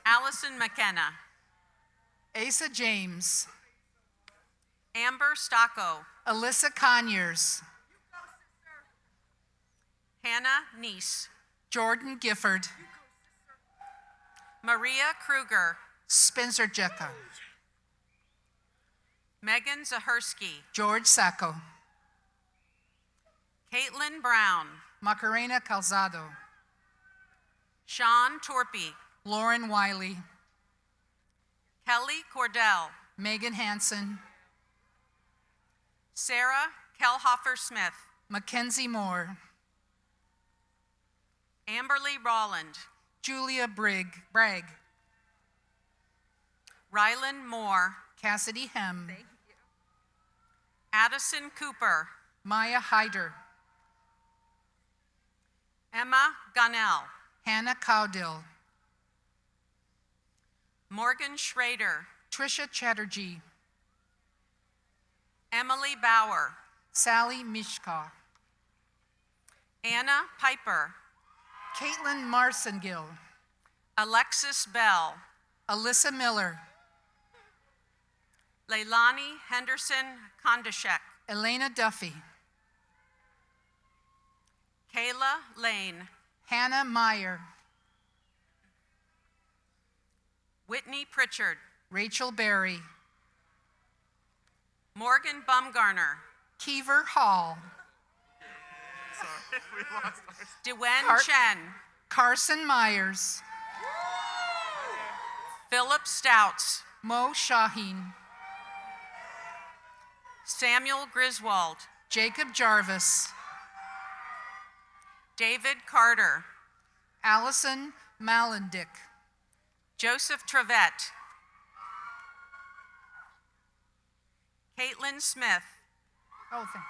Allison McKenna, Asa James, Amber Stocko, Alyssa Conyers, Hannah Neese, Jordan Gifford, Maria Kruger, Spencer Jecka, Megan Zahersky, George Sacco, Caitlin Brown, Macarena Calzado, Sean Torpy, Lauren Wiley, Kelly Cordell, Megan Hansen, Sarah Kelhofer Smith, Mackenzie Moore, Amberly Rolland, Julia Bragg, Rylan Moore, Cassidy Hem, Addison Cooper, Maya Hyder, Emma Gunnell, Hannah Cowdill, Morgan Schrader, Trisha Chatterjee, Emily Bauer, Sally Mishka, Anna Piper, Caitlin Marsengill, Alexis Bell, Alyssa Miller, Leilani Henderson Kondashek, Elena Duffy, Kayla Lane, Hannah Meyer, Whitney Pritchard, Rachel Berry, Morgan Bumgarner, Kiever Hall, Dewen Chen, Carson Myers, Philip Stouts, Mo Shaheen, Samuel Griswold, Jacob Jarvis, David Carter, Allison Malendick, Joseph Trevette, Caitlin Smith, oh thanks,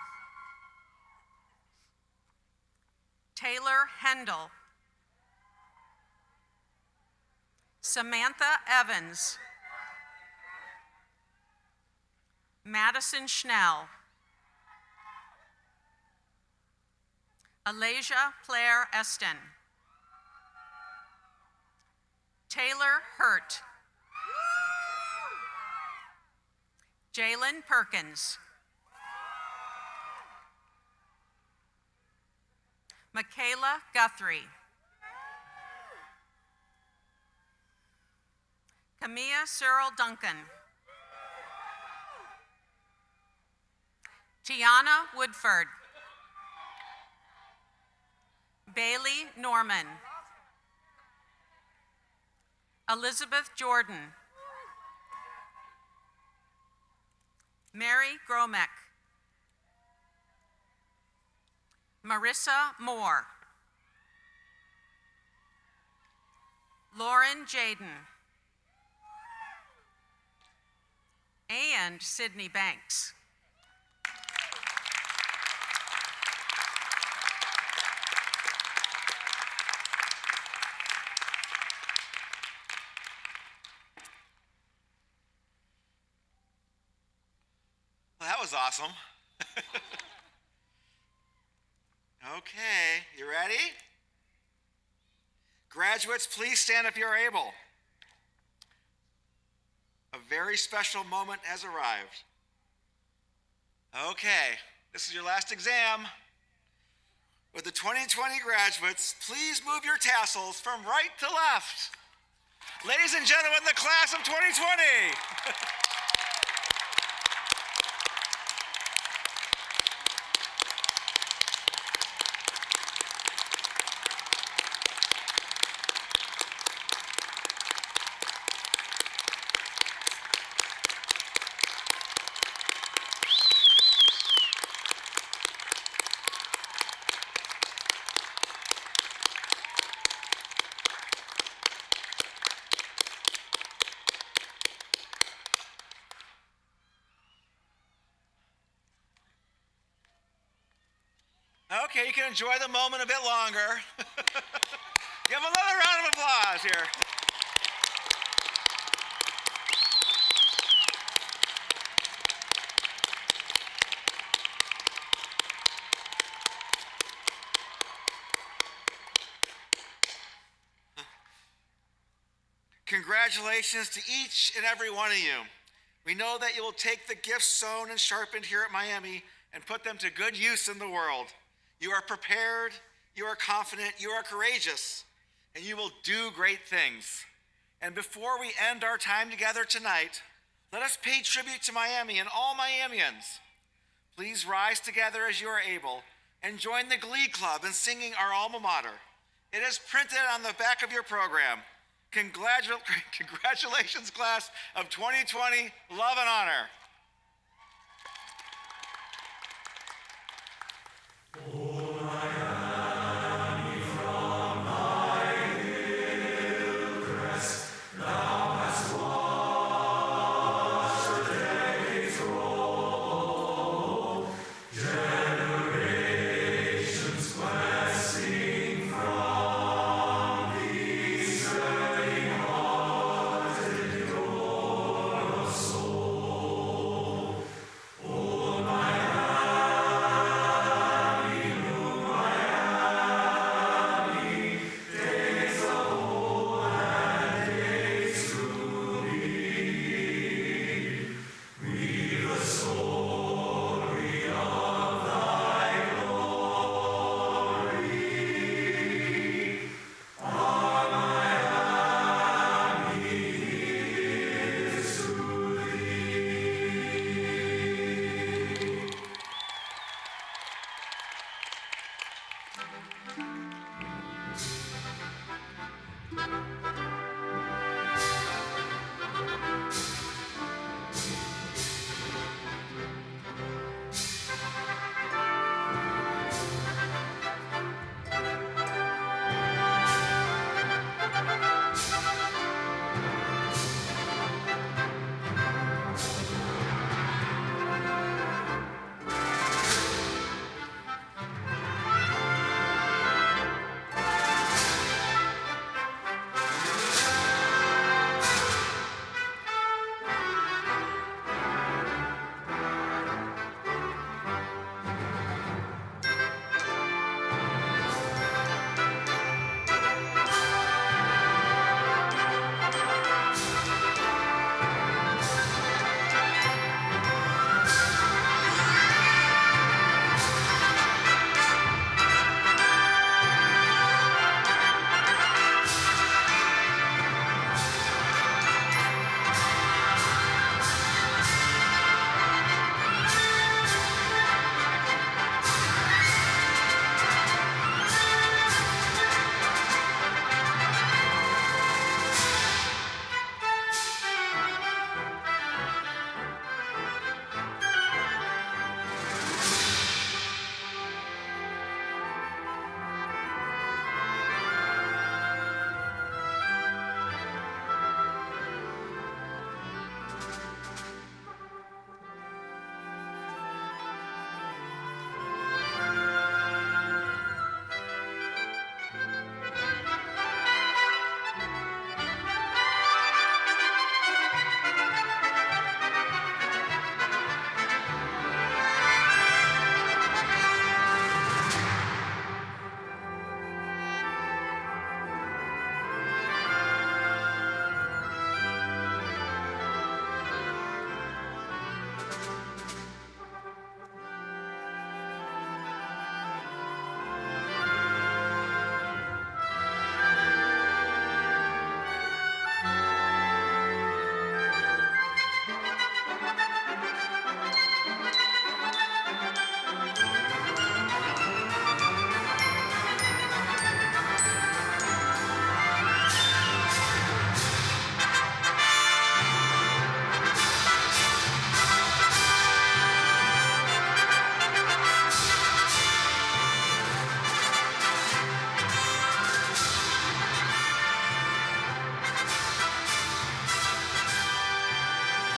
Taylor Hendel, Samantha Evans, Madison Schnell. Alasia Claire Eston. Taylor Hurt. Jalen Perkins. Michaela Guthrie. Camilla Cyril Duncan. Tiana Woodford. Bailey Norman. Elizabeth Jordan. Mary Gromek. Marissa Moore. Lauren Jaden. And Sydney Banks. Well, that was awesome. Okay, you ready? Graduates, please stand if you're able. A very special moment has arrived. Okay, this is your last exam. With the 2020 graduates, please move your tassels from right to left. Ladies and gentlemen, the class of 2020. Okay, you can enjoy the moment a bit longer. Give another round of applause here. Congratulations to each and every one of you. We know that you will take the gifts sown and sharpened here at Miami and put them to good use in the world. You are prepared, you are confident, you are courageous, and you will do great things. And before we end our time together tonight, let us pay tribute to Miami and all Miamians. Please rise together as you are able and join the Glee Club in singing our alma mater. It is printed on the back of your program. Congratulations, class of 2020, love and honor.